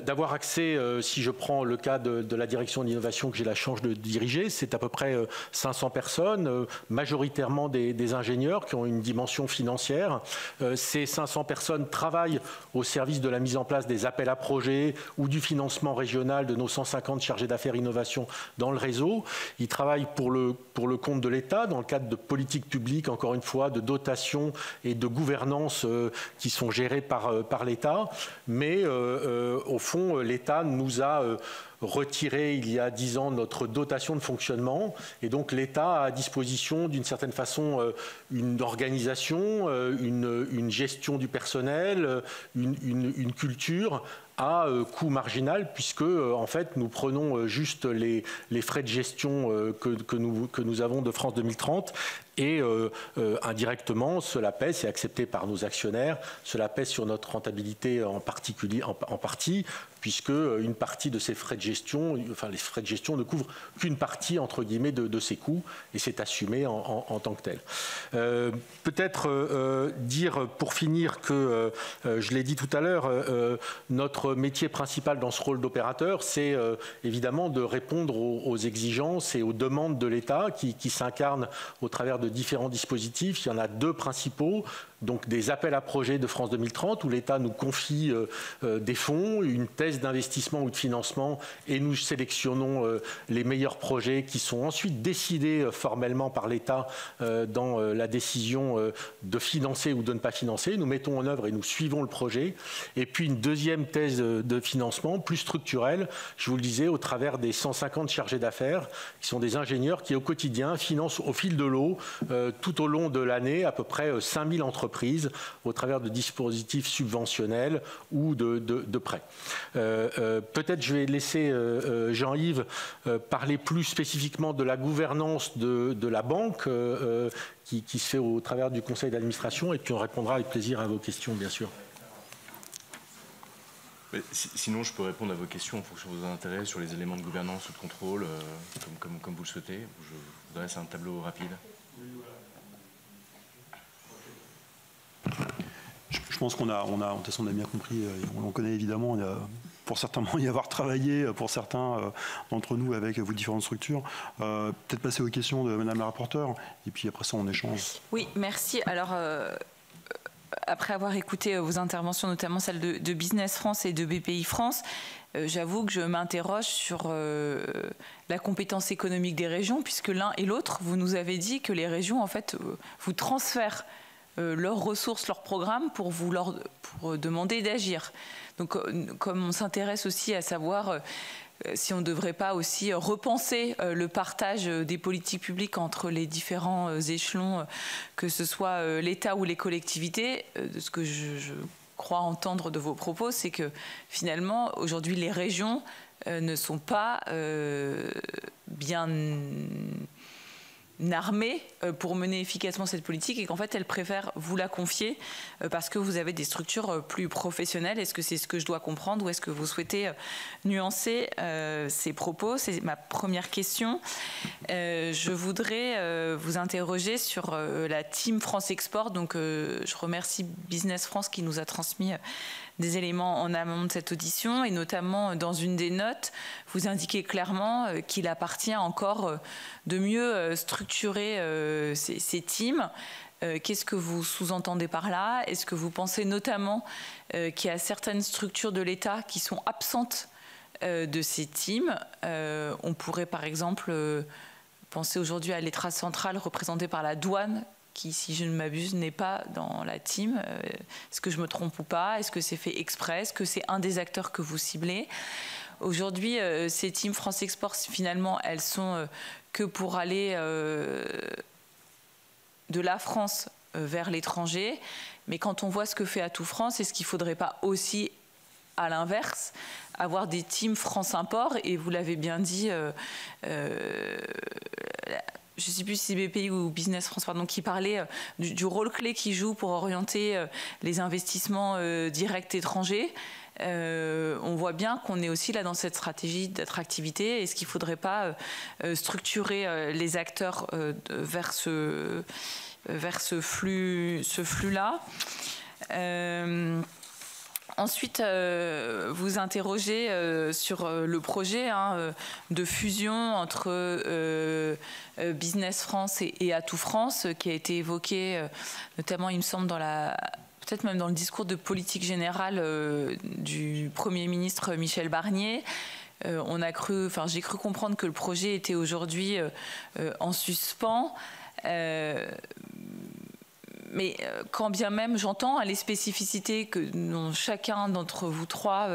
d'avoir accès, si je prends le cas de la direction de l'innovation que j'ai la chance de diriger, c'est à peu près 500 personnes, majoritairement des ingénieurs qui ont une dimension financière. Ces 500 personnes travaillent au service de la mise en place des appels à projets ou du financement régional de nos 150 chargés d'affaires innovation dans le réseau. Ils travaillent pour le compte de l'État dans le cadre de politiques publiques, encore une fois, de dotation et de gouvernance qui sont gérés par l'État, mais au fond, l'État nous a retiré il y a 10 ans notre dotation de fonctionnement, et donc l'État a à disposition d'une certaine façon une organisation, une gestion du personnel, une culture à coût marginal, puisque en fait nous prenons juste les frais de gestion que nous avons de France 2030, et indirectement cela pèse, c'est accepté par nos actionnaire, cela pèse sur notre rentabilité en partie, puisque une partie de ces frais de gestion, enfin les frais de gestion ne couvrent qu'une partie entre guillemets de ces coûts, et c'est assumé en tant que tel. Peut-être dire pour finir que, je l'ai dit tout à l'heure, notre métier principal dans ce rôle d'opérateur, c'est évidemment de répondre aux exigences et aux demandes de l'État qui s'incarnent au travers de différents dispositifs. Il y en a deux principaux. Donc des appels à projets de France 2030 où l'État nous confie des fonds, une thèse d'investissement ou de financement, et nous sélectionnons les meilleurs projets qui sont ensuite décidés formellement par l'État dans la décision de financer ou de ne pas financer. Nous mettons en œuvre et nous suivons le projet. Et puis une deuxième thèse de financement plus structurelle, je vous le disais, au travers des 150 chargés d'affaires qui sont des ingénieurs qui au quotidien financent au fil de l'eau tout au long de l'année à peu près 5000 entreprises au travers de dispositifs subventionnels ou de prêts. Peut-être je vais laisser Jean-Yves parler plus spécifiquement de la gouvernance de la banque qui se fait au travers du conseil d'administration, et puis on répondra avec plaisir à vos questions, bien sûr. Sinon, je peux répondre à vos questions en fonction de vos intérêts sur les éléments de gouvernance ou de contrôle, comme vous le souhaitez. Je vous dresse un tableau rapide. Je pense qu'on a, de toute façon, on a bien compris, on connaît évidemment, pour certains y avoir travaillé, pour certains d'entre nous avec vos différentes structures. Peut-être passer aux questions de Madame la rapporteure, et puis après ça on échange. Oui, merci. Alors, après avoir écouté vos interventions, notamment celle de Business France et de BPI France, j'avoue que je m'interroge sur la compétence économique des régions, puisque l'un et l'autre, vous nous avez dit que les régions, en fait, vous transfèrent leurs ressources, leurs programmes pour demander d'agir. Donc, comme on s'intéresse aussi à savoir si on ne devrait pas aussi repenser le partage des politiques publiques entre les différents échelons, que ce soit l'État ou les collectivités, de ce que je crois entendre de vos propos, c'est que finalement, aujourd'hui, les régions ne sont pas bien armées pour mener efficacement cette politique et qu'en fait elles préfèrent vous la confier parce que vous avez des structures plus professionnelles. Est-ce que c'est ce que je dois comprendre ou est-ce que vous souhaitez nuancer ces propos? C'est ma première question. Je voudrais vous interroger sur la team France Export. Donc je remercie Business France qui nous a transmis des éléments en amont de cette audition et notamment dans une des notes, vous indiquez clairement qu'il appartient encore de mieux structurer ces teams. Qu'est-ce que vous sous-entendez par là? Est-ce que vous pensez notamment qu'il y a certaines structures de l'État qui sont absentes de ces teams? On pourrait par exemple penser aujourd'hui à l'État central représenté par la douane, qui, si je ne m'abuse, n'est pas dans la team. Est-ce que je me trompe ou pas? Est-ce que c'est fait exprès? Est-ce que c'est un des acteurs que vous ciblez? Aujourd'hui, ces teams France Export, finalement, elles sont que pour aller de la France vers l'étranger. Mais quand on voit ce que fait Atout France, est-ce qu'il ne faudrait pas aussi, à l'inverse, avoir des teams France Import? Et vous l'avez bien dit, je ne sais plus si c'est BPI ou Business France, pardon, qui parlait du rôle clé qu'ils jouent pour orienter les investissements directs étrangers. On voit bien qu'on est aussi là dans cette stratégie d'attractivité. Est-ce qu'il ne faudrait pas structurer les acteurs vers ce flux-là? Ensuite, vous interrogez sur le projet de fusion entre Business France et Atout France, qui a été évoqué notamment, il me semble, peut-être même dans le discours de politique générale du Premier ministre Michel Barnier. J'ai cru comprendre que le projet était aujourd'hui en suspens. Mais quand bien même j'entends les spécificités dont chacun d'entre vous trois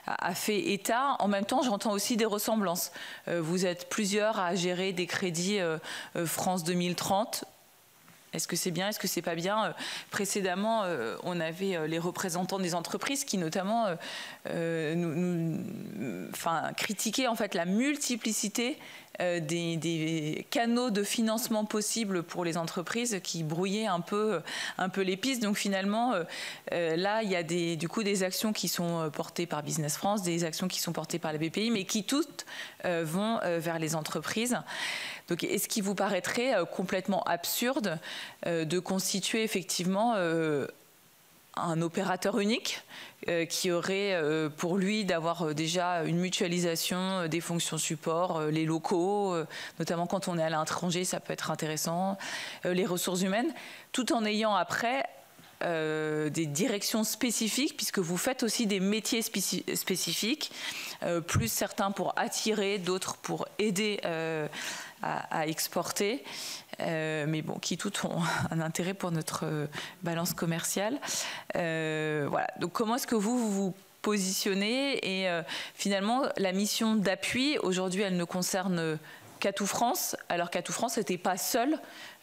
a fait état, en même temps j'entends aussi des ressemblances. Vous êtes plusieurs à gérer des crédits France 2030. Est-ce que c'est bien? Est-ce que c'est pas bien? Précédemment, on avait les représentants des entreprises qui notamment critiquaient en fait la multiplicité des canaux de financement possibles pour les entreprises qui brouillaient un peu les pistes. Donc finalement, là, il y a du coup des actions qui sont portées par Business France, des actions qui sont portées par la BPI, mais qui toutes vont vers les entreprises. Donc est-ce qu'il vous paraîtrait complètement absurde de constituer effectivement un opérateur unique qui aurait pour lui d'avoir déjà une mutualisation des fonctions support, les locaux, notamment quand on est à l'étranger, ça peut être intéressant, les ressources humaines, tout en ayant après des directions spécifiques, puisque vous faites aussi des métiers spécifiques, plus certains pour attirer, d'autres pour aider à exporter, mais bon, qui toutes ont un intérêt pour notre balance commerciale. Voilà. Donc comment est-ce que vous positionnez? Et finalement, la mission d'appui, aujourd'hui, elle ne concerne qu'Atout France, alors qu'Atout France n'était pas seul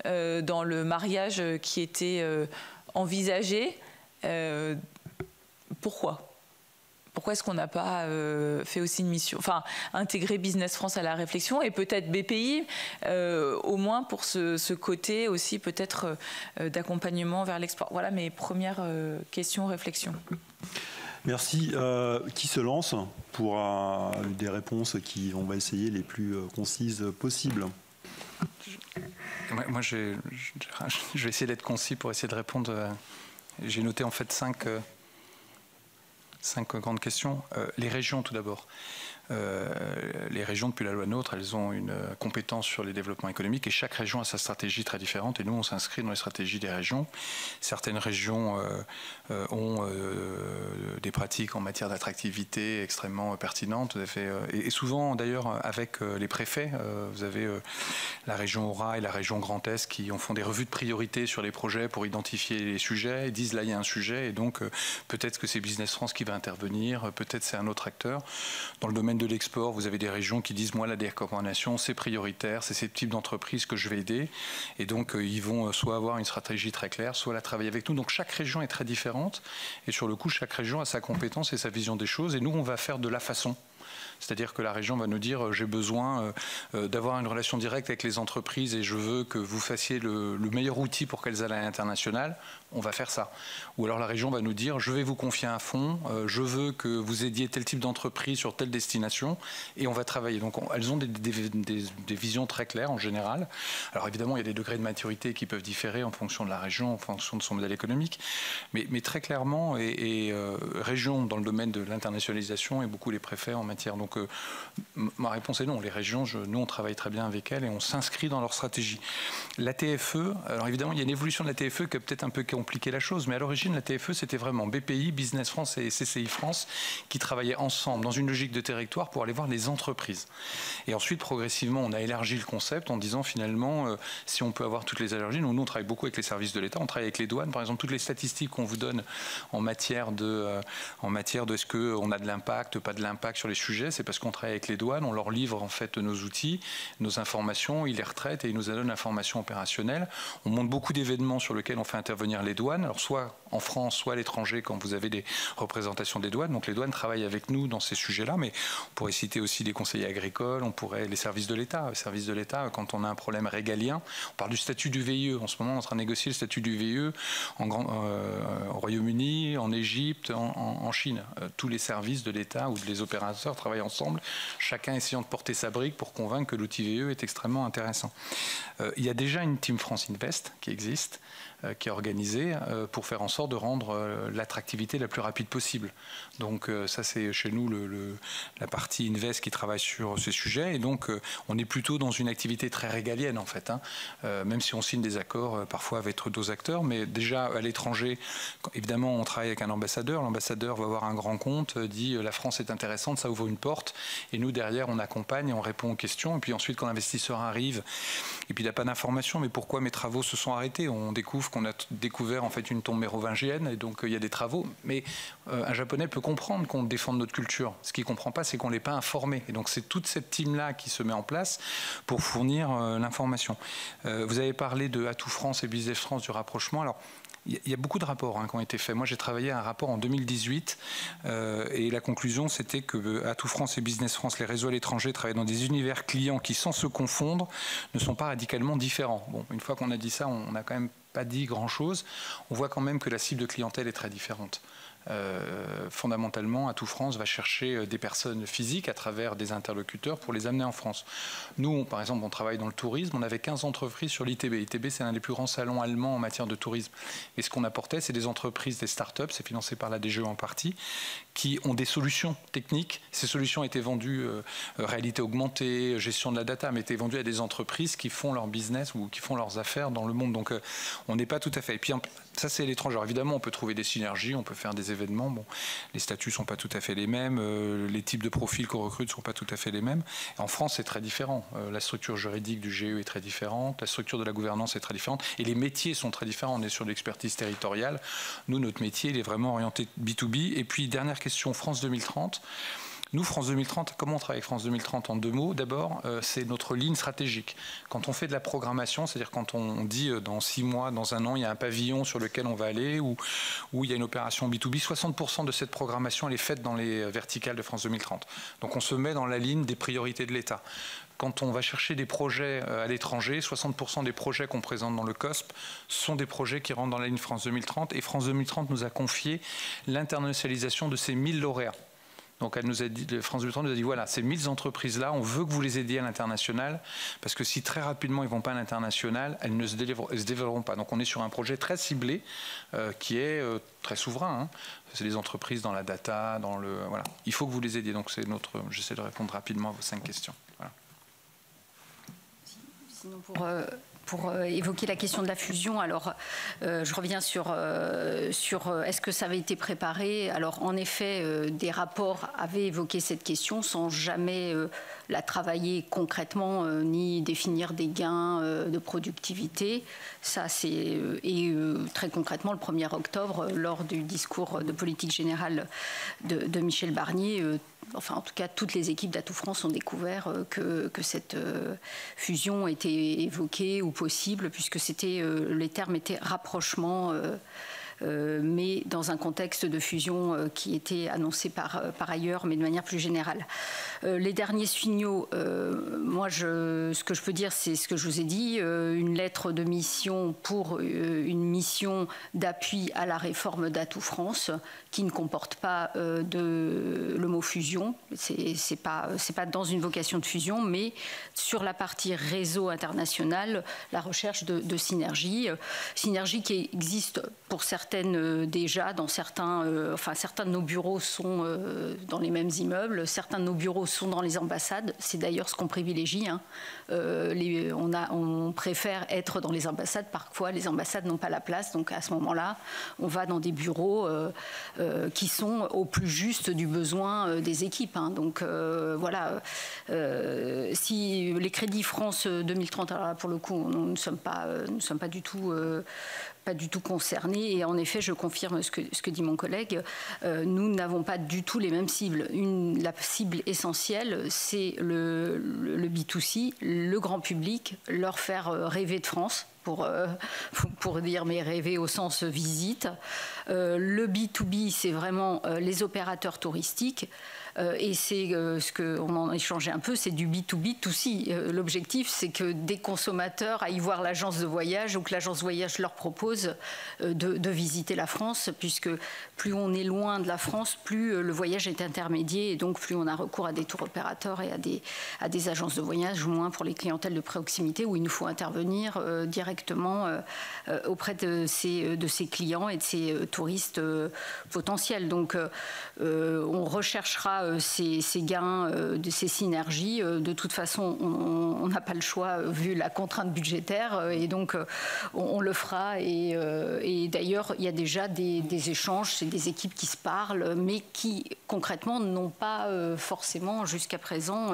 dans le mariage qui était envisagé. Pourquoi est-ce qu'on n'a pas fait aussi une mission, intégrer Business France à la réflexion et peut-être BPI, au moins pour ce côté aussi peut-être d'accompagnement vers l'export. Voilà mes premières questions, réflexions. Merci. Qui se lance pour des réponses qui, on va essayer, les plus concises possibles? Moi, je vais essayer d'être concis pour essayer de répondre. J'ai noté en fait cinq grandes questions. Les régions, tout d'abord. Les régions, depuis la loi NOTRe, elles ont une compétence sur les développements économiques et chaque région a sa stratégie très différente et nous, on s'inscrit dans les stratégies des régions. Certaines régions ont des pratiques en matière d'attractivité extrêmement pertinentes et souvent, d'ailleurs, avec les préfets. Vous avez la région Aura et la région Grand Est qui font des revues de priorité sur les projets pour identifier les sujets et disent là, il y a un sujet et donc peut-être que c'est Business France qui va intervenir, peut-être c'est un autre acteur. Dans le domaine de l'export, vous avez des régions qui disent moi la décarbonation c'est prioritaire, c'est ces types d'entreprises que je vais aider et donc ils vont soit avoir une stratégie très claire, soit la travailler avec nous. Donc chaque région est très différente et sur le coup chaque région a sa compétence et sa vision des choses et nous on va faire de la façon. C'est-à-dire que la région va nous dire j'ai besoin d'avoir une relation directe avec les entreprises et je veux que vous fassiez le meilleur outil pour qu'elles aillent à l'international, on va faire ça. Ou alors la région va nous dire je vais vous confier un fonds, je veux que vous aidiez tel type d'entreprise sur telle destination et on va travailler. Donc elles ont des visions très claires en général. Alors évidemment il y a des degrés de maturité qui peuvent différer en fonction de la région, en fonction de son modèle économique, mais très clairement région dans le domaine de l'internationalisation et beaucoup les préfets en matière. Donc ma réponse est non. Les régions, nous on travaille très bien avec elles et on s'inscrit dans leur stratégie. La TFE, alors évidemment il y a une évolution de la TFE qui a peut-être un peu compliqué la chose, mais à l'origine la TFE c'était vraiment BPI, Business France et CCI France qui travaillaient ensemble dans une logique de territoire pour aller voir les entreprises. Et ensuite progressivement on a élargi le concept en disant finalement si on peut avoir toutes les allergies, nous on travaille beaucoup avec les services de l'État, on travaille avec les douanes, par exemple toutes les statistiques qu'on vous donne en matière de est-ce qu'on a de l'impact, pas de l'impact sur les sujets, c'est parce qu'on travaille avec les douanes, on leur livre en fait nos outils, nos informations, ils les retraitent et ils nous donnent l'information opérationnelle. On monte beaucoup d'événements sur lesquels on fait intervenir les douanes, alors soit en France, soit à l'étranger quand vous avez des représentations des douanes. Donc les douanes travaillent avec nous dans ces sujets-là, mais on pourrait citer aussi les conseillers agricoles, on pourrait les services de l'État. Les services de l'État, quand on a un problème régalien, on parle du statut du VIE. En ce moment, on est en train de négocier le statut du VIE au Royaume-Uni, en Égypte, en Chine. Tous les services de l'État ou les opérateurs travaillent ensemble, chacun essayant de porter sa brique pour convaincre que l'outil VIE est extrêmement intéressant. Il y a déjà une Team France Invest qui existe, qui est organisée pour faire en sorte de rendre l'attractivité la plus rapide possible. Donc ça c'est chez nous la partie Invest qui travaille sur ces sujets et donc on est plutôt dans une activité très régalienne en fait, hein. Même si on signe des accords parfois avec d'autres acteurs, mais déjà à l'étranger, évidemment on travaille avec un ambassadeur, l'ambassadeur va avoir un grand compte, dit la France est intéressante, ça ouvre une porte et nous derrière on accompagne, on répond aux questions et puis ensuite quand l'investisseur arrive et puis il n'a pas d'information, mais pourquoi mes travaux se sont arrêtés, on découvre qu'on a découvert en fait une tombe mérovingienne et donc il y a des travaux, mais un Japonais peut comprendre qu'on défende notre culture. Ce qu'il ne comprend pas, c'est qu'on ne l'est pas informé. Et donc c'est toute cette team-là qui se met en place pour fournir l'information. Vous avez parlé de Atout France et Business France, du rapprochement. Alors, il y a beaucoup de rapports qui ont été faits. Moi, j'ai travaillé à un rapport en 2018 et la conclusion, c'était que Atout France et Business France, les réseaux à l'étranger, travaillent dans des univers clients qui, sans se confondre, ne sont pas radicalement différents. Bon, une fois qu'on a dit ça, on n'a quand même pas dit grand-chose. On voit quand même que la cible de clientèle est très différente. Fondamentalement, Atout France va chercher des personnes physiques à travers des interlocuteurs pour les amener en France. Nous, par exemple, on travaille dans le tourisme, on avait 15 entreprises sur l'ITB. L'ITB, c'est l'un des plus grands salons allemands en matière de tourisme. Et ce qu'on apportait, c'est des entreprises, des start-up, c'est financé par la DGE en partie, qui ont des solutions techniques. Ces solutions étaient vendues, réalité augmentée, gestion de la data, mais étaient vendues à des entreprises qui font leur business ou qui font leurs affaires dans le monde. Donc, on n'est pas tout à fait. Et puis, ça, c'est l'étranger. Alors, évidemment, on peut trouver des synergies, on peut faire des événements. Bon, les statuts ne sont pas tout à fait les mêmes, les types de profils qu'on recrute ne sont pas tout à fait les mêmes. En France, c'est très différent. La structure juridique du GE est très différente, la structure de la gouvernance est très différente, et les métiers sont très différents. On est sur l'expertise territoriale. Nous, notre métier, il est vraiment orienté B2B. Et puis, dernière question, France 2030. Nous, France 2030, comment on travaille avec France 2030 en 2 mots? D'abord, c'est notre ligne stratégique. Quand on fait de la programmation, c'est-à-dire quand on dit dans 6 mois, dans 1 an, il y a un pavillon sur lequel on va aller ou il y a une opération B2B, 60% de cette programmation, elle est faite dans les verticales de France 2030. Donc on se met dans la ligne des priorités de l'État. Quand on va chercher des projets à l'étranger, 60% des projets qu'on présente dans le COSP sont des projets qui rentrent dans la ligne France 2030 et France 2030 nous a confié l'internationalisation de ces 1000 lauréats. Donc elle nous a dit, France 2030 nous a dit voilà, ces 1000 entreprises-là, on veut que vous les aidiez à l'international, parce que si très rapidement ils ne vont pas à l'international, elles ne se développeront pas. Donc on est sur un projet très ciblé, qui est très souverain. Hein. C'est des entreprises dans la data, dans le... Voilà. Il faut que vous les aidiez. Donc c'est notre... J'essaie de répondre rapidement à vos 5 questions. Voilà. Sinon pour évoquer la question de la fusion, alors je reviens sur est-ce que ça avait été préparé? Alors en effet, des rapports avaient évoqué cette question sans jamais la travailler concrètement ni définir des gains de productivité. Ça, c'est très concrètement le 1er octobre, lors du discours de politique générale de Michel Barnier. Enfin, en tout cas, toutes les équipes d'Atout France ont découvert que cette fusion était évoquée ou possible, puisque les termes étaient rapprochement mais dans un contexte de fusion qui était annoncé par ailleurs, mais de manière plus générale. Les derniers signaux, moi, ce que je peux dire, c'est ce que je vous ai dit, une lettre de mission pour une mission d'appui à la réforme d'Atout France, qui ne comporte pas le mot fusion. C'est pas dans une vocation de fusion, mais sur la partie réseau international, la recherche de synergie. Synergie qui existe pour certaines déjà, dans certains de nos bureaux sont dans les mêmes immeubles, certains de nos bureaux sont dans les ambassades. C'est d'ailleurs ce qu'on privilégie. Hein. On préfère être dans les ambassades. Parfois, les ambassades n'ont pas la place. Donc, à ce moment-là, on va dans des bureaux qui sont au plus juste du besoin des équipes. Hein. Donc, voilà. Si les crédits France 2030, alors là, pour le coup, nous ne sommes pas du tout concernés. Et en effet, je confirme ce que dit mon collègue, nous n'avons pas du tout les mêmes cibles. La cible essentielle, c'est le B2C, le grand public, leur faire rêver de France. Pour dire, mais rêver au sens visite. Le B2B, c'est vraiment les opérateurs touristiques. Et c'est ce qu'on en échangeait un peu, c'est du B2B2C. L'objectif, c'est que des consommateurs aillent voir l'agence de voyage ou que l'agence de voyage leur propose de visiter la France, puisque plus on est loin de la France, plus le voyage est intermédiaire et donc plus on a recours à des tours opérateurs et à des agences de voyage, moins pour les clientèles de proximité où il nous faut intervenir directement auprès de ces clients et de ces touristes potentiels. Donc on recherchera ces gains, de ces synergies. De toute façon, on n'a pas le choix vu la contrainte budgétaire et donc on le fera. Et d'ailleurs, il y a déjà des échanges, c'est des équipes qui se parlent, mais qui concrètement n'ont pas forcément jusqu'à présent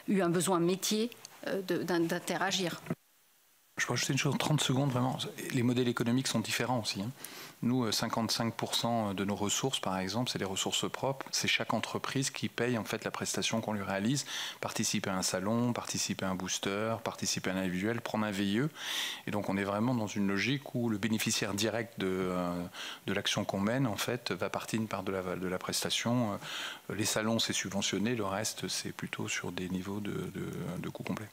eu un besoin métier d'interagir. Je peux ajouter une chose en 30 secondes, vraiment. Les modèles économiques sont différents aussi. Hein. Nous, 55% de nos ressources, par exemple, c'est des ressources propres. C'est chaque entreprise qui paye en fait la prestation qu'on lui réalise. Participer à un salon, participer à un booster, participer à un individuel, prendre un VIE. Et donc, on est vraiment dans une logique où le bénéficiaire direct de l'action qu'on mène, en fait, va partir une part de la prestation. Les salons, c'est subventionné. Le reste, c'est plutôt sur des niveaux de coût complet.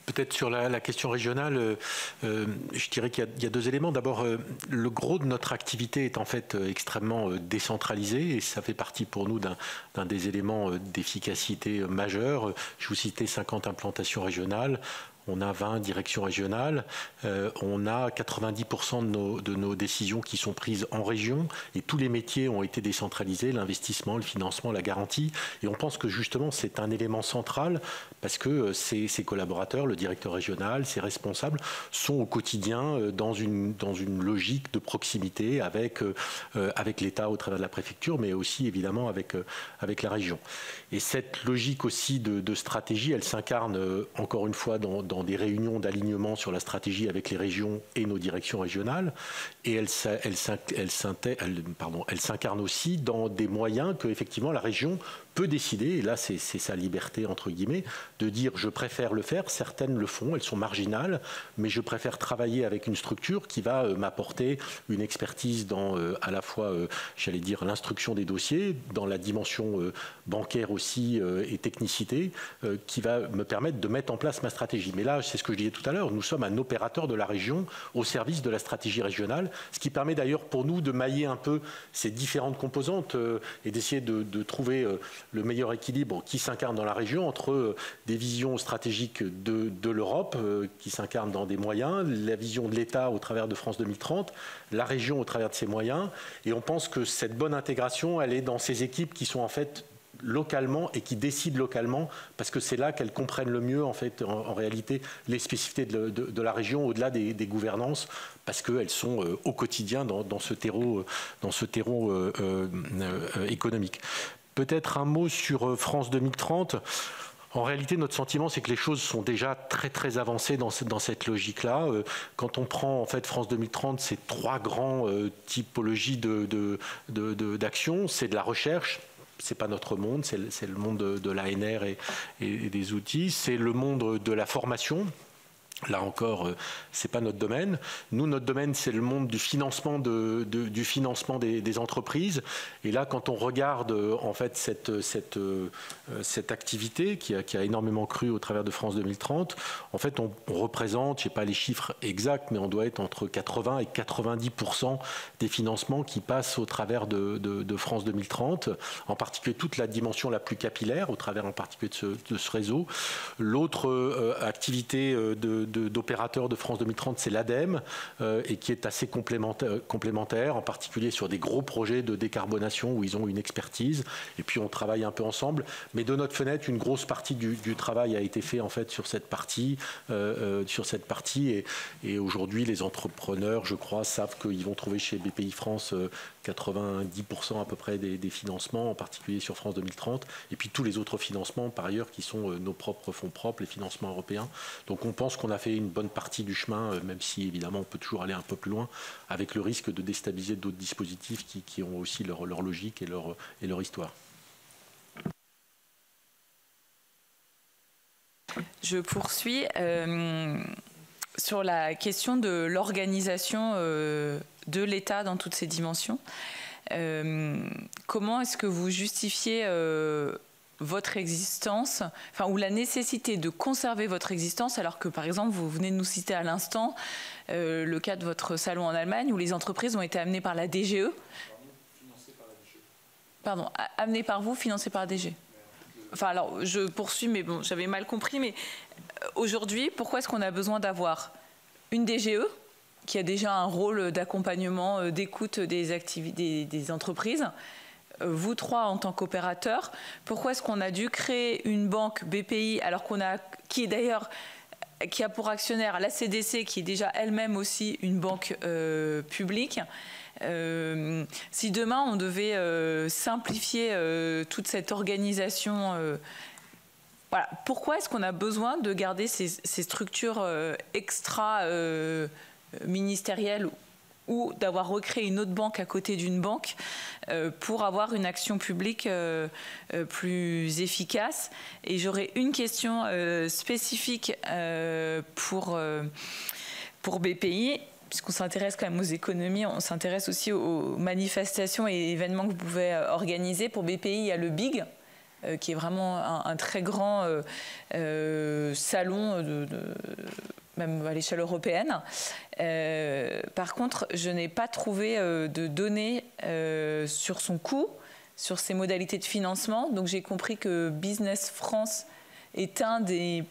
Peut-être sur la question régionale, je dirais qu'il y a deux éléments. D'abord, le gros de notre activité est en fait extrêmement décentralisé et ça fait partie pour nous d'un des éléments d'efficacité majeur. Je vous citais 50 implantations régionales. On a 20 directions régionales, on a 90% de nos décisions qui sont prises en région et tous les métiers ont été décentralisés, l'investissement, le financement, la garantie. Et on pense que justement c'est un élément central parce que ces collaborateurs, le directeur régional, ses responsables sont au quotidien dans une logique de proximité avec l'État au travers de la préfecture, mais aussi évidemment avec la région. Et cette logique aussi de stratégie, elle s'incarne encore une fois dans des réunions d'alignement sur la stratégie avec les régions et nos directions régionales. Et elle s'incarne aussi dans des moyens que effectivement la région peut décider, et là c'est sa liberté entre guillemets, de dire je préfère le faire, certaines le font, elles sont marginales, mais je préfère travailler avec une structure qui va m'apporter une expertise dans à la fois, j'allais dire, l'instruction des dossiers, dans la dimension bancaire aussi et technicité, qui va me permettre de mettre en place ma stratégie. Mais là, c'est ce que je disais tout à l'heure, nous sommes un opérateur de la région au service de la stratégie régionale, ce qui permet d'ailleurs pour nous de mailler un peu ces différentes composantes et d'essayer de trouver le meilleur équilibre qui s'incarne dans la région entre des visions stratégiques de l'Europe qui s'incarnent dans des moyens, la vision de l'État au travers de France 2030, la région au travers de ses moyens. Et on pense que cette bonne intégration, elle est dans ces équipes qui sont en fait localement et qui décident localement parce que c'est là qu'elles comprennent le mieux en fait en réalité les spécificités de la région au-delà des gouvernances parce qu'elles sont au quotidien dans ce terreau économique. Peut-être un mot sur France 2030. En réalité, notre sentiment, c'est que les choses sont déjà très très avancées dans cette logique-là. Quand on prend en fait France 2030, c'est trois grandes typologies d'actions. C'est de la recherche. C'est pas notre monde, c'est le monde de l'ANR et des outils. C'est le monde de la formation. Là encore, c'est pas notre domaine. Nous, notre domaine, c'est le monde du financement du financement des entreprises. Et là, quand on regarde en fait cette activité qui a énormément cru au travers de France 2030, en fait, on représente, je sais pas les chiffres exacts, mais on doit être entre 80 et 90% des financements qui passent au travers de France 2030, en particulier toute la dimension la plus capillaire, au travers en particulier de ce réseau. L'autre activité d'opérateurs de France 2030, c'est l'ADEME, et qui est assez complémentaire, en particulier sur des gros projets de décarbonation où ils ont une expertise. Et puis on travaille un peu ensemble. Mais de notre fenêtre, une grosse partie du travail a été fait en fait sur cette partie. Et aujourd'hui, les entrepreneurs, je crois, savent qu'ils vont trouver chez BPI France 90% à peu près des financements, en particulier sur France 2030. Et puis tous les autres financements, par ailleurs, qui sont nos propres fonds propres, les financements européens. Donc on pense qu'on a fait une bonne partie du chemin, même si évidemment on peut toujours aller un peu plus loin, avec le risque de déstabiliser d'autres dispositifs qui ont aussi leur logique et leur histoire. Je poursuis sur la question de l'organisation de l'État dans toutes ses dimensions. Comment est-ce que vous justifiez votre existence, ou la nécessité de conserver votre existence, alors que, par exemple, vous venez de nous citer à l'instant le cas de votre salon en Allemagne, où les entreprises ont été amenées par la DGE. Pardon, amenées par vous, financées par la DGE. Alors, je poursuis, mais bon, j'avais mal compris. Mais aujourd'hui, pourquoi est-ce qu'on a besoin d'avoir une DGE qui a déjà un rôle d'accompagnement, d'écoute des activités des entreprises, vous trois en tant qu'opérateurs, pourquoi est-ce qu'on a dû créer une banque BPI alors qui a pour actionnaire la CDC, qui est déjà elle-même aussi une banque publique? Si demain on devait simplifier toute cette organisation, voilà, pourquoi est-ce qu'on a besoin de garder ces structures extra ministérielles ou d'avoir recréé une autre banque à côté d'une banque pour avoir une action publique plus efficace? Et j'aurais une question spécifique pour BPI, puisqu'on s'intéresse quand même aux économies, on s'intéresse aussi aux manifestations et événements que vous pouvez organiser. Pour BPI, il y a le BIG, qui est vraiment un très grand salon même à l'échelle européenne. Par contre, je n'ai pas trouvé de données sur son coût, sur ses modalités de financement. Donc j'ai compris que Business France est un des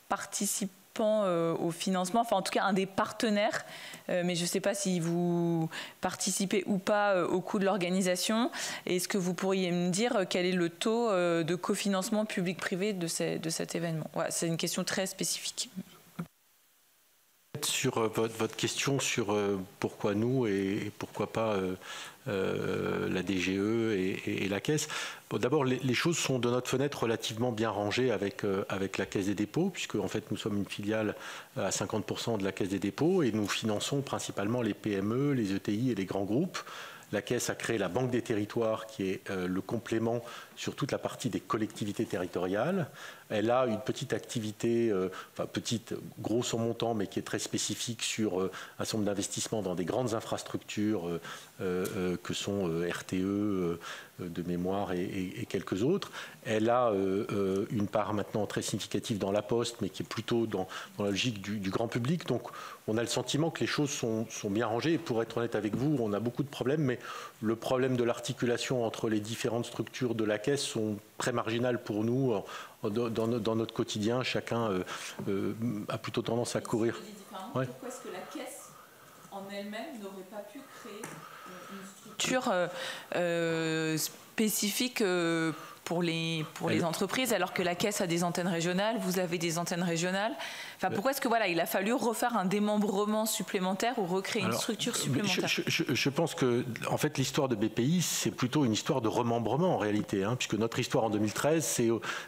participants au financement, en tout cas un des partenaires, mais je ne sais pas si vous participez ou pas au coût de l'organisation. Est-ce que vous pourriez me dire quel est le taux de cofinancement public-privé de cet événement? Voilà, c'est une question très spécifique. Sur votre question sur pourquoi nous et pourquoi pas la DGE et la Caisse. Bon, d'abord, les choses sont de notre fenêtre relativement bien rangées avec la Caisse des dépôts, puisque en fait nous sommes une filiale à 50% de la Caisse des dépôts et nous finançons principalement les PME, les ETI et les grands groupes. La Caisse a créé la Banque des territoires, qui est le complément sur toute la partie des collectivités territoriales. Elle a une petite activité, petite, grosse en montant, mais qui est très spécifique sur un certain nombre d'investissements dans des grandes infrastructures que sont RTE, de mémoire et quelques autres. Elle a une part maintenant très significative dans la Poste, mais qui est plutôt dans la logique du grand public. Donc on a le sentiment que les choses sont bien rangées. Et pour être honnête avec vous, on a beaucoup de problèmes, mais le problème de l'articulation entre les différentes structures de la Caisse sont très marginales pour nous. Dans notre quotidien, chacun a plutôt tendance à courir. Ouais. Pourquoi est-ce que la Caisse en elle-même n'aurait pas pu créer une structure spécifique pour les entreprises, alors que la Caisse a des antennes régionales, vous avez des antennes régionales? Pourquoi est-ce que il a fallu refaire un démembrement supplémentaire ou recréer une structure supplémentaire? Je pense que en fait l'histoire de BPI, c'est plutôt une histoire de remembrement en réalité, puisque notre histoire en 2013,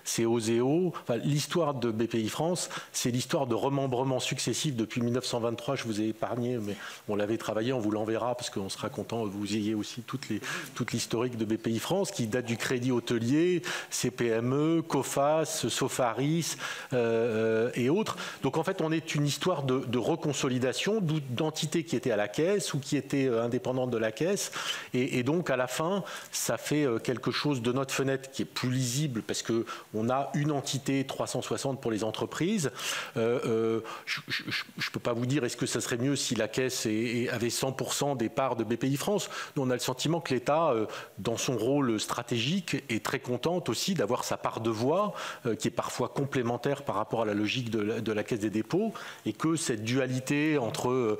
c'est Oseo. L'histoire de BPI France, c'est l'histoire de remembrement successif depuis 1923. Je vous ai épargné, mais on l'avait travaillé, on vous l'enverra parce qu'on sera content que vous ayez aussi toute l'historique de BPI France, qui date du crédit hôtelier BNP, CPME, Coface, Sofaris et autres. Donc en fait, on est une histoire de reconsolidation d'entités qui étaient à la caisse ou qui étaient indépendantes de la caisse. Et donc à la fin, ça fait quelque chose de notre fenêtre qui est plus lisible parce qu'on a une entité 360 pour les entreprises. Je ne peux pas vous dire est-ce que ça serait mieux si la caisse avait 100% des parts de BPI France. Nous, on a le sentiment que l'État, dans son rôle stratégique, est très contente aussi d'avoir sa part de voix, qui est parfois complémentaire par rapport à la logique de la Caisse des dépôts, et que cette dualité entre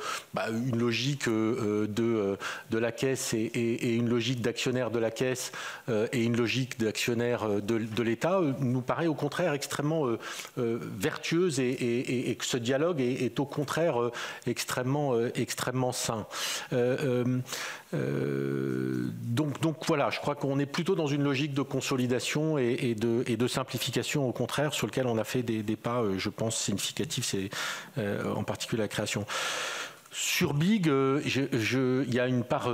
une logique de la Caisse et une logique d'actionnaire de la Caisse et une logique d'actionnaire de l'État nous paraît au contraire extrêmement vertueuse et que ce dialogue est au contraire extrêmement sain. Donc voilà, je crois qu'on est plutôt dans une logique de consolidation et de simplification, au contraire, sur lequel on a fait des pas, je pense, significatifs, c'est en particulier la création. Sur Big, il y a une part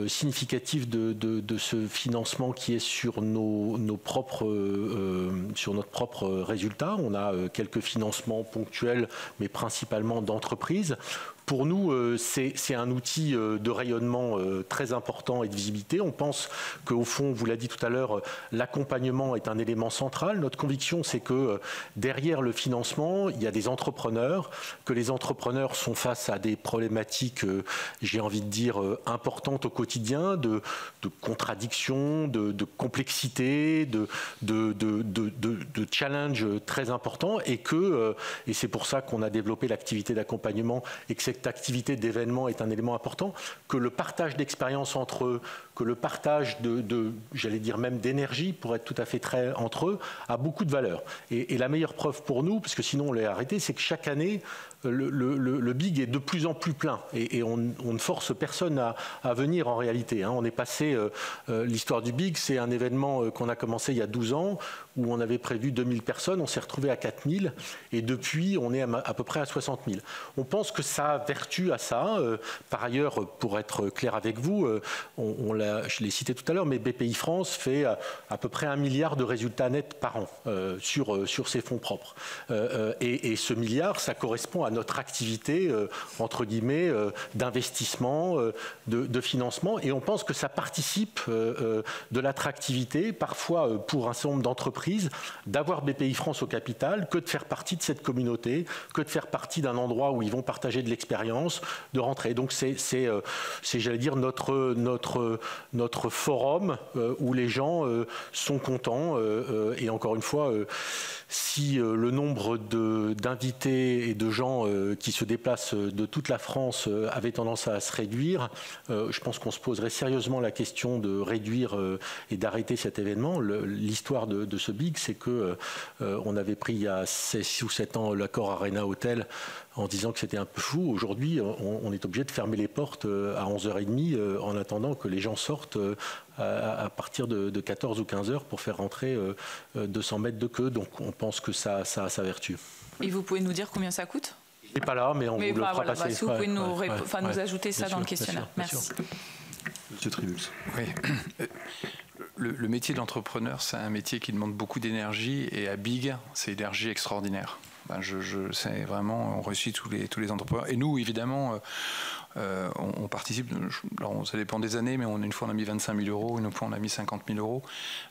significative de ce financement qui est sur notre propre résultat. On a quelques financements ponctuels, mais principalement d'entreprises. Pour nous, c'est un outil de rayonnement très important et de visibilité. On pense qu'au fond, vous l'a dit tout à l'heure, l'accompagnement est un élément central. Notre conviction, c'est que derrière le financement, il y a des entrepreneurs, que les entrepreneurs sont face à des problématiques, j'ai envie de dire, importantes au quotidien, de contradictions, de complexité, de challenges très importants, et c'est pour ça qu'on a développé l'activité d'accompagnement et que cette activité d'événement est un élément important, que le partage d'expériences entre eux, que le partage j'allais dire même d'énergie, pour être tout à fait très entre eux, a beaucoup de valeur. Et la meilleure preuve pour nous, parce que sinon on l'a arrêté, c'est que chaque année, le Big est de plus en plus plein et on ne force personne à venir en réalité. On est passé, l'histoire du Big, c'est un événement qu'on a commencé il y a 12 ans où on avait prévu 2000 personnes, on s'est retrouvé à 4000 et depuis on est à peu près à 60 000. On pense que ça a vertu à ça. Par ailleurs, pour être clair avec vous, je l'ai cité tout à l'heure, mais BPI France fait à peu près 1 milliard de résultats nets par an sur ses fonds propres. Et ce milliard, ça correspond à notre activité, entre guillemets, d'investissement, de financement. Et on pense que ça participe de l'attractivité, parfois pour un certain nombre d'entreprises, d'avoir BPI France au capital, que de faire partie de cette communauté, que de faire partie d'un endroit où ils vont partager de l'expérience, de rentrer. Donc c'est j'allais dire, notre forum où les gens sont contents. Et encore une fois, si le nombre d'invités et de gens qui se déplacent de toute la France avait tendance à se réduire, je pense qu'on se poserait sérieusement la question de réduire et d'arrêter cet événement. L'histoire de ce Big, c'est qu'on avait pris il y a 6 ou 7 ans l'accord Arena Hotel en disant que c'était un peu fou. Aujourd'hui, on est obligé de fermer les portes à 11h30 en attendant que les gens sortent à partir de 14 ou 15 heures pour faire rentrer 200 mètres de queue. Donc on pense que ça a sa vertu. Et vous pouvez nous dire combien ça coûte ? Je n'ai pas là, mais on vous le fera passer. Si vous pouvez nous ajouter ça dans le questionnaire. Merci. Monsieur Tribus. Oui. Le métier d'entrepreneur, c'est un métier qui demande beaucoup d'énergie, et à Big, c'est énergie extraordinaire. C'est vraiment, on réussit tous les entrepreneurs. Et nous, évidemment, on participe. Alors, ça dépend des années, mais une fois on a mis 25 000 euros, une fois on a mis 50 000 euros.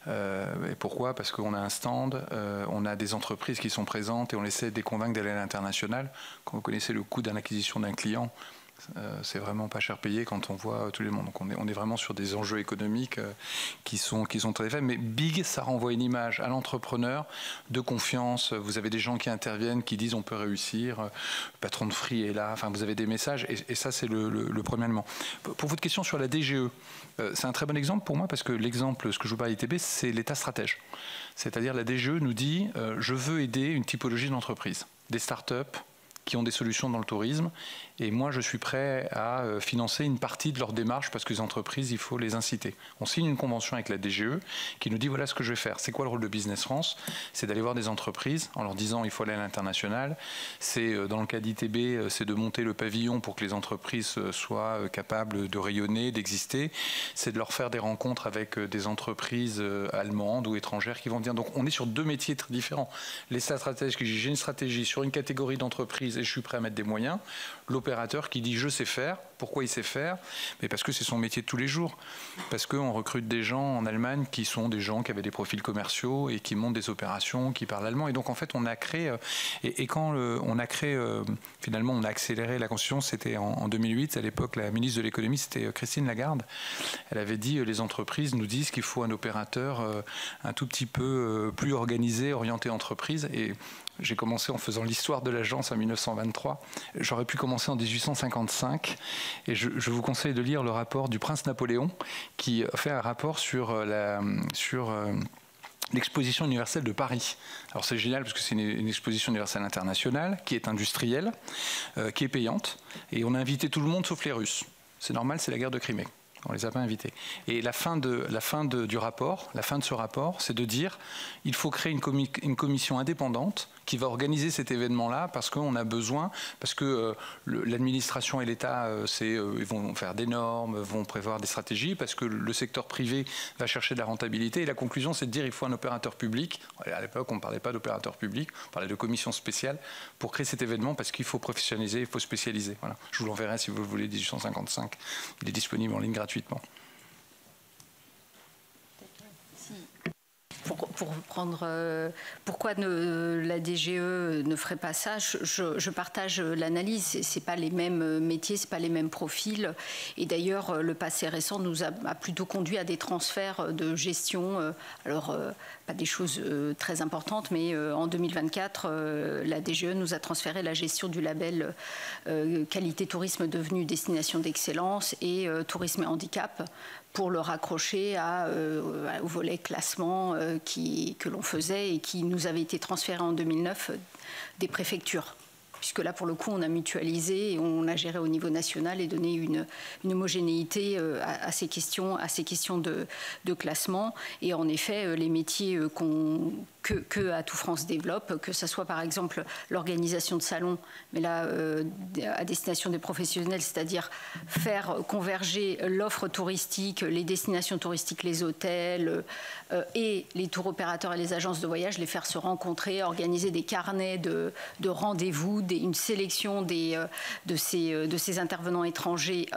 Et pourquoi ? Parce qu'on a un stand, on a des entreprises qui sont présentes et on essaie de les convaincre d'aller à l'international. Quand vous connaissez le coût d'acquisition d'un client, c'est vraiment pas cher payé quand on voit tout le monde. Donc on est vraiment sur des enjeux économiques qui sont très faibles. Mais Big, ça renvoie une image à l'entrepreneur de confiance. Vous avez des gens qui interviennent, qui disent on peut réussir. Le patron de Free est là. Enfin, vous avez des messages. Et ça, c'est le premier élément. Pour votre question sur la DGE, c'est un très bon exemple pour moi parce que l'exemple, ce que je vous parle d'ITB, c'est l'État stratège. C'est-à-dire la DGE nous dit je veux aider une typologie d'entreprise, des startups, qui ont des solutions dans le tourisme. Et moi, je suis prêt à financer une partie de leur démarche parce que les entreprises, il faut les inciter. On signe une convention avec la DGE qui nous dit voilà ce que je vais faire. C'est quoi le rôle de Business France? C'est d'aller voir des entreprises en leur disant il faut aller à l'international. C'est dans le cas d'ITB, c'est de monter le pavillon pour que les entreprises soient capables de rayonner, d'exister. C'est de leur faire des rencontres avec des entreprises allemandes ou étrangères qui vont venir. Donc on est sur deux métiers très différents. Les stratèges qui disent j'ai une stratégie sur une catégorie d'entreprises et je suis prêt à mettre des moyens. L'opérateur qui dit je sais faire. Pourquoi il sait faire? Mais parce que c'est son métier de tous les jours. Parce qu'on recrute des gens en Allemagne qui sont des gens qui avaient des profils commerciaux et qui montent des opérations, qui parlent allemand. Et donc en fait on a créé, quand on a créé, finalement on a accéléré la construction, c'était en 2008, à l'époque la ministre de l'économie c'était Christine Lagarde. Elle avait dit les entreprises nous disent qu'il faut un opérateur un tout petit peu plus organisé, orienté entreprise. Et j'ai commencé en faisant l'histoire de l'agence en 1923. J'aurais pu commencer en 1855. Et je vous conseille de lire le rapport du prince Napoléon qui fait un rapport sur l'exposition universelle de Paris. Alors c'est génial parce que c'est une exposition universelle internationale qui est industrielle, qui est payante. Et on a invité tout le monde sauf les Russes. C'est normal, c'est la guerre de Crimée. On ne les a pas invités. Et la fin de ce rapport, c'est de dire il faut créer une commission indépendante qui va organiser cet événement-là parce qu'on a besoin, parce que l'administration et l'État, ils vont faire des normes, vont prévoir des stratégies, parce que le secteur privé va chercher de la rentabilité. Et la conclusion, c'est de dire il faut un opérateur public. À l'époque, on ne parlait pas d'opérateur public, on parlait de commission spéciale pour créer cet événement parce qu'il faut professionnaliser, il faut spécialiser. Voilà. Je vous l'enverrai si vous le voulez, 1855. Il est disponible en ligne gratuitement. Pour reprendre pourquoi la DGE ne ferait pas ça, je partage l'analyse. C'est pas les mêmes métiers, c'est pas les mêmes profils. Et d'ailleurs, le passé récent nous a plutôt conduit à des transferts de gestion. Alors, pas des choses très importantes, mais en 2024, la DGE nous a transféré la gestion du label qualité tourisme devenu destination d'excellence et tourisme et handicap, pour le raccrocher au volet classement que l'on faisait et qui nous avait été transféré en 2009 des préfectures. Puisque là, pour le coup, on a mutualisé et on a géré au niveau national et donné une homogénéité à ces questions de classement. Et en effet, les métiers que Atout France développe, que ce soit par exemple l'organisation de salons, mais là à destination des professionnels, c'est-à-dire faire converger l'offre touristique, les destinations touristiques, les hôtels et les tours opérateurs et les agences de voyage, les faire se rencontrer, organiser des carnets de rendez-vous, une sélection de ces intervenants étrangers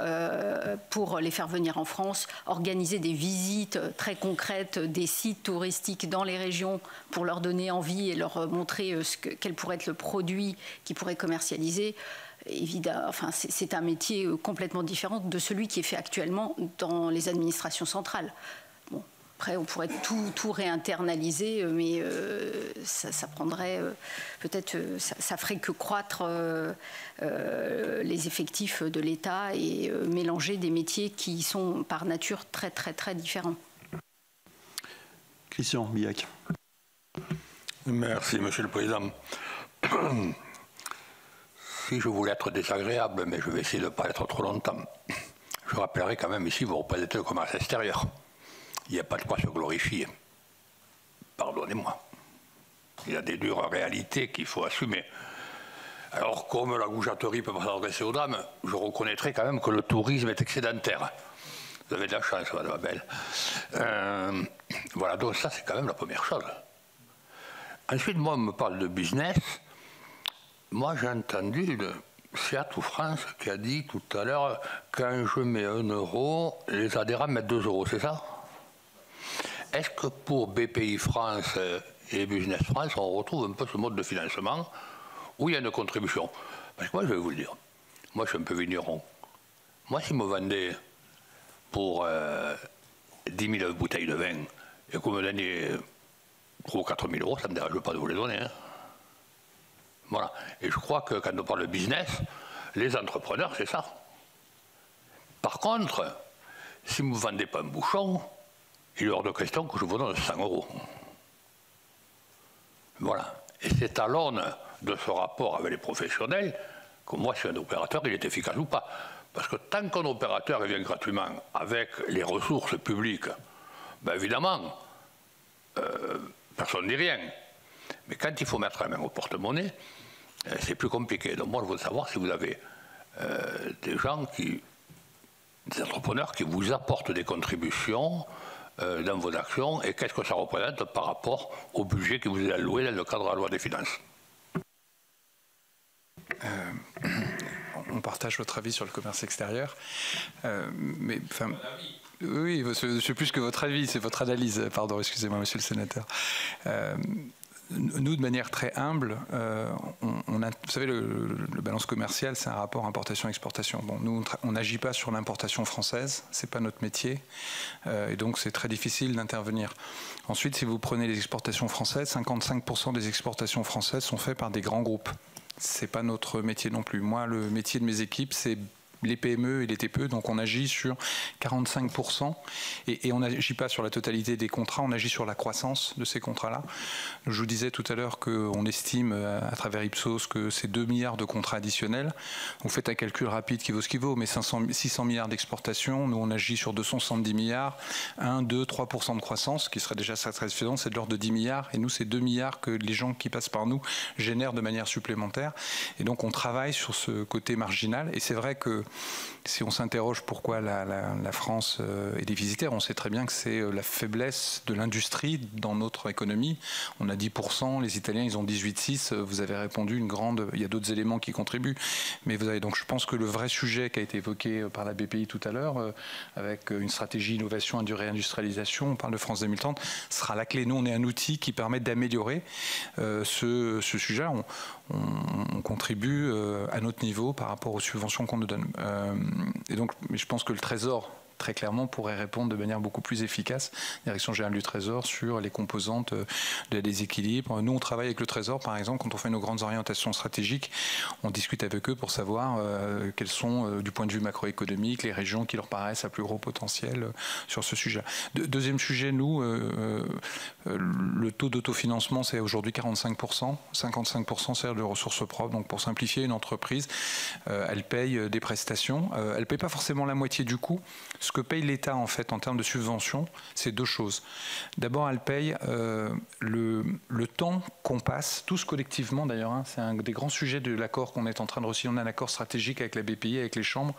pour les faire venir en France, organiser des visites très concrètes des sites touristiques dans les régions pour leur donner envie et leur montrer quel pourrait être le produit qu'ils pourraient commercialiser. Évidemment, enfin, c'est un métier complètement différent de celui qui est fait actuellement dans les administrations centrales. Bon, après, on pourrait tout réinternaliser, mais ça prendrait peut-être, ça ferait que croître les effectifs de l'État et mélanger des métiers qui sont par nature très, très, très différents. Christian Billac. Merci, Monsieur le Président. Si je voulais être désagréable, mais je vais essayer de ne pas être trop longtemps, je rappellerai quand même ici, vous représentez le commerce extérieur. Il n'y a pas de quoi se glorifier. Pardonnez-moi. Il y a des dures réalités qu'il faut assumer. Alors, comme la goujaterie peut pas s'adresser aux dames, je reconnaîtrai quand même que le tourisme est excédentaire. Vous avez de la chance, madame Abel. Voilà, donc ça, c'est quand même la première chose. Ensuite, moi, on me parle de business. Moi, j'ai entendu, c'est Atout France qui a dit tout à l'heure, quand je mets 1 euro, les adhérents mettent 2 euros, c'est ça? Est-ce que pour BPI France et Business France, on retrouve un peu ce mode de financement où il y a une contribution? Parce que moi, je vais vous le dire, moi, je suis un peu vigneron. Moi, si me vendez pour 10 000 bouteilles de vin et que vous me donnez 3 ou 4 000 euros, ça ne me dérange pas de vous les donner. Hein. Voilà. Et je crois que quand on parle de business, les entrepreneurs, c'est ça. Par contre, si vous ne me vendez pas un bouchon, il est hors de question que je vous donne 100 euros. Voilà. Et c'est à l'aune de ce rapport avec les professionnels que moi, si un opérateur, il est efficace ou pas. Parce que tant qu'un opérateur vient gratuitement avec les ressources publiques, ben évidemment, personne ne dit rien. Mais quand il faut mettre la main au porte-monnaie, c'est plus compliqué. Donc moi, je veux savoir si vous avez des gens des entrepreneurs qui vous apportent des contributions dans vos actions et qu'est-ce que ça représente par rapport au budget qui vous est alloué dans le cadre de la loi des finances. On partage votre avis sur le commerce extérieur, mais enfin. Oui, c'est plus que votre avis, c'est votre analyse. Pardon, excusez-moi, monsieur le sénateur. Nous, de manière très humble, vous savez, le balance commercial, c'est un rapport importation-exportation. Bon, nous, on n'agit pas sur l'importation française, c'est pas notre métier, et donc c'est très difficile d'intervenir. Ensuite, si vous prenez les exportations françaises, 55% des exportations françaises sont faites par des grands groupes. C'est pas notre métier non plus. Moi, le métier de mes équipes, c'est les PME et les TPE, donc on agit sur 45% et on n'agit pas sur la totalité des contrats, on agit sur la croissance de ces contrats-là. Je vous disais tout à l'heure qu'on estime à travers Ipsos que c'est 2 milliards de contrats additionnels. Vous faites un calcul rapide qui vaut ce qu'il vaut, mais 600 milliards d'exportations, nous on agit sur 270 milliards, 1, 2, 3% de croissance, qui serait déjà satisfaisant, c'est de l'ordre de 10 milliards, et nous c'est 2 milliards que les gens qui passent par nous génèrent de manière supplémentaire. Et donc on travaille sur ce côté marginal, et c'est vrai que si on s'interroge pourquoi la France est déficitaire, on sait très bien que c'est la faiblesse de l'industrie dans notre économie. On a 10%, les Italiens ils ont 18,6%, vous avez répondu une grande... Il y a d'autres éléments qui contribuent. Mais vous avez donc, je pense que le vrai sujet qui a été évoqué par la BPI tout à l'heure, avec une stratégie innovation et réindustrialisation, on parle de France 2030, sera la clé. Nous, on est un outil qui permet d'améliorer ce sujet. On contribue à notre niveau par rapport aux subventions qu'on nous donne. Et donc, mais je pense que le Trésor, très clairement, pourrait répondre de manière beaucoup plus efficace, Direction générale du Trésor, sur les composantes de déséquilibre. Nous, on travaille avec le Trésor, par exemple, quand on fait nos grandes orientations stratégiques, on discute avec eux pour savoir quelles sont, du point de vue macroéconomique, les régions qui leur paraissent à plus gros potentiel sur ce sujet. Deuxième sujet, nous, le taux d'autofinancement, c'est aujourd'hui 45%. 55%, c'est de ressources propres. Donc, pour simplifier, une entreprise, elle paye des prestations. Elle ne paye pas forcément la moitié du coût. Ce que paye l'État, en fait, en termes de subventions, c'est deux choses. D'abord, elle paye le temps qu'on passe, tous collectivement d'ailleurs, hein, c'est un des grands sujets de l'accord qu'on est en train de re-signer. On a un accord stratégique avec la BPI, avec les chambres.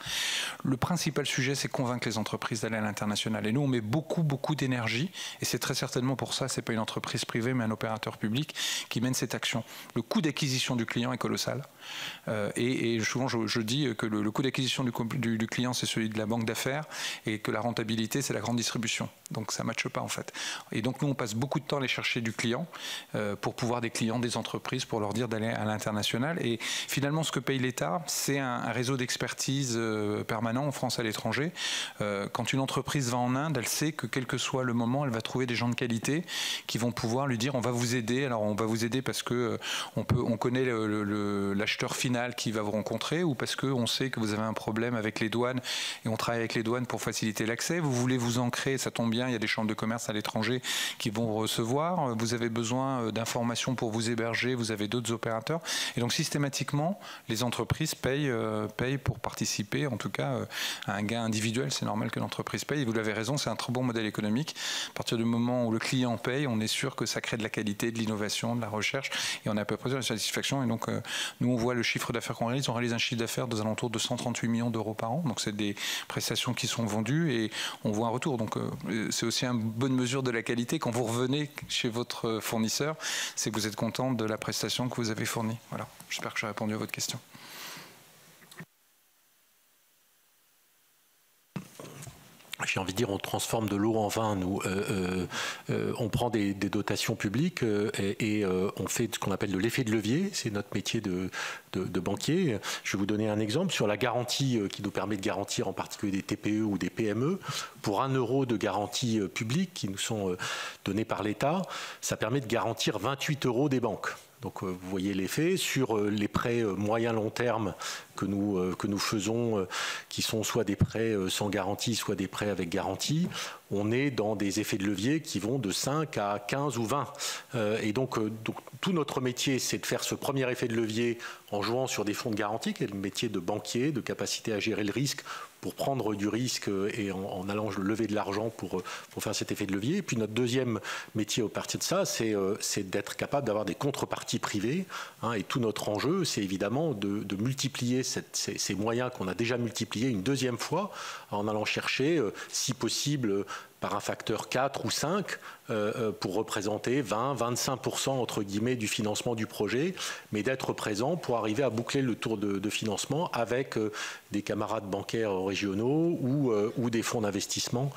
Le principal sujet, c'est convaincre les entreprises d'aller à l'international. Et nous, on met beaucoup d'énergie, et c'est très certainement pour ça, c'est pas une entreprise privée, mais un opérateur public qui mène cette action. Le coût d'acquisition du client est colossal. Et souvent, je dis que le coût d'acquisition du client, c'est celui de la banque d'affaires, et que la rentabilité, c'est la grande distribution. Donc ça ne matche pas en fait. Et donc nous, on passe beaucoup de temps à aller chercher du client pour pouvoir des clients, des entreprises, pour leur dire d'aller à l'international. Et finalement, ce que paye l'État, c'est un réseau d'expertise permanent en France et à l'étranger. Quand une entreprise va en Inde, elle sait que quel que soit le moment, elle va trouver des gens de qualité qui vont pouvoir lui dire on va vous aider. Alors on va vous aider parce que on connaît l'acheteur final qui va vous rencontrer, ou parce qu'on sait que vous avez un problème avec les douanes et on travaille avec les douanes pour faciliter l'accès. Vous voulez vous ancrer, ça tombe bien, il y a des chambres de commerce à l'étranger qui vont vous recevoir. Vous avez besoin d'informations pour vous héberger, vous avez d'autres opérateurs. Et donc systématiquement, les entreprises payent pour participer, en tout cas à un gain individuel. C'est normal que l'entreprise paye. Et vous l'avez raison, c'est un très bon modèle économique. À partir du moment où le client paye, on est sûr que ça crée de la qualité, de l'innovation, de la recherche, et on a à peu près de la satisfaction. Et donc nous, on voit le chiffre d'affaires qu'on réalise. On réalise un chiffre d'affaires aux alentours de 138 millions d'euros par an. Donc c'est des prestations qui sont vendues et on voit un retour. Donc c'est aussi une bonne mesure de la qualité. Quand vous revenez chez votre fournisseur, c'est que vous êtes content de la prestation que vous avez fournie. Voilà. J'espère que j'ai répondu à votre question. J'ai envie de dire, on transforme de l'eau en vin. Nous, on prend des dotations publiques et on fait ce qu'on appelle de l'effet de levier. C'est notre métier de banquier. Je vais vous donner un exemple sur la garantie qui nous permet de garantir en particulier des TPE ou des PME. Pour 1 euro de garantie publique qui nous sont donnés par l'État, ça permet de garantir 28 euros des banques. Donc vous voyez l'effet sur les prêts moyen-long terme que nous faisons, qui sont soit des prêts sans garantie, soit des prêts avec garantie, on est dans des effets de levier qui vont de 5 à 15 ou 20. Et donc, tout notre métier, c'est de faire ce premier effet de levier en jouant sur des fonds de garantie, qui est le métier de banquier, de capacité à gérer le risque pour prendre du risque et en allant lever de l'argent pour faire cet effet de levier. Et puis notre deuxième métier au partir de ça, c'est d'être capable d'avoir des contreparties privées. Et tout notre enjeu, c'est évidemment de multiplier ces moyens qu'on a déjà multipliés une deuxième fois en allant chercher, si possible, par un facteur 4 ou 5 pour représenter 20-25% entre guillemets du financement du projet, mais d'être présent pour arriver à boucler le tour de financement avec des camarades bancaires régionaux ou des fonds d'investissement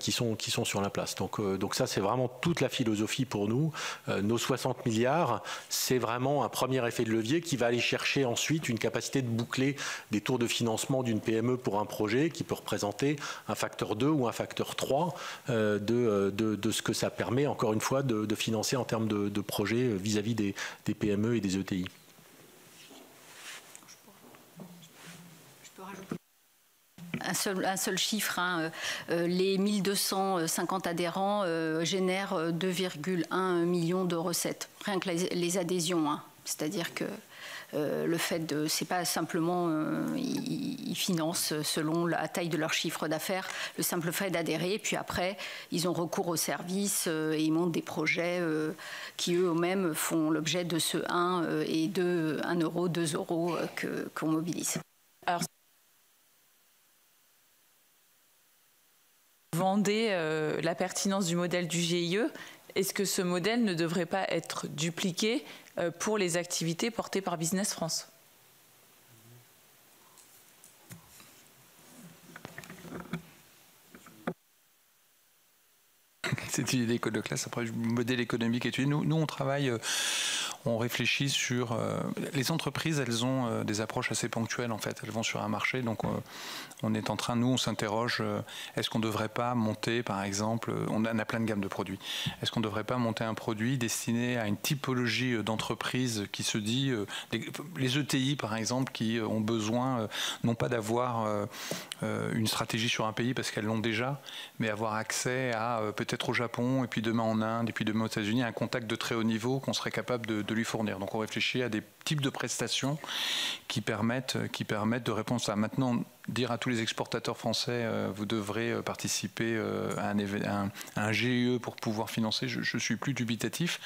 qui sont sur la place. Donc ça, c'est vraiment toute la philosophie pour nous. Nos 60 milliards, c'est vraiment un premier effet de levier qui va aller chercher ensuite une capacité de boucler des tours de financement d'une PME pour un projet qui peut représenter un facteur 2 ou un facteur 3 de ce que ça permet, encore une fois, de financer en termes de projets vis-à-vis des PME et des ETI. Je peux rajouter un seul chiffre. Les 1250 adhérents génèrent 2,1 millions de recettes, rien que les adhésions. C'est-à-dire que le fait de, c'est pas simplement, ils financent selon la taille de leur chiffre d'affaires, le simple fait d'adhérer, puis après, ils ont recours aux services et ils montent des projets qui eux-mêmes font l'objet de ce 1 et 2, 1 euro, 2 euros qu'on mobilise. Alors, vous vendez la pertinence du modèle du GIE. Est-ce que ce modèle ne devrait pas être dupliqué pour les activités portées par Business France ? C'est une idée de classe. Après, le modèle économique étudié. Nous, on travaille, on réfléchit sur... les entreprises, elles ont des approches assez ponctuelles, en fait. Elles vont sur un marché. Donc, on est en train, nous, on s'interroge, est-ce qu'on ne devrait pas monter, par exemple, on a plein de gammes de produits. Est-ce qu'on ne devrait pas monter un produit destiné à une typologie d'entreprise qui se dit... les ETI, par exemple, qui ont besoin, non pas d'avoir une stratégie sur un pays parce qu'elles l'ont déjà, mais avoir accès à peut-être au Japon, et puis demain en Inde, et puis demain aux États-Unis, un contact de très haut niveau qu'on serait capable de lui fournir. Donc on réfléchit à des types de prestations qui permettent de répondre à ça. Maintenant, dire à tous les exportateurs français, vous devrez participer à un GIE pour pouvoir financer, je suis plus dubitatif.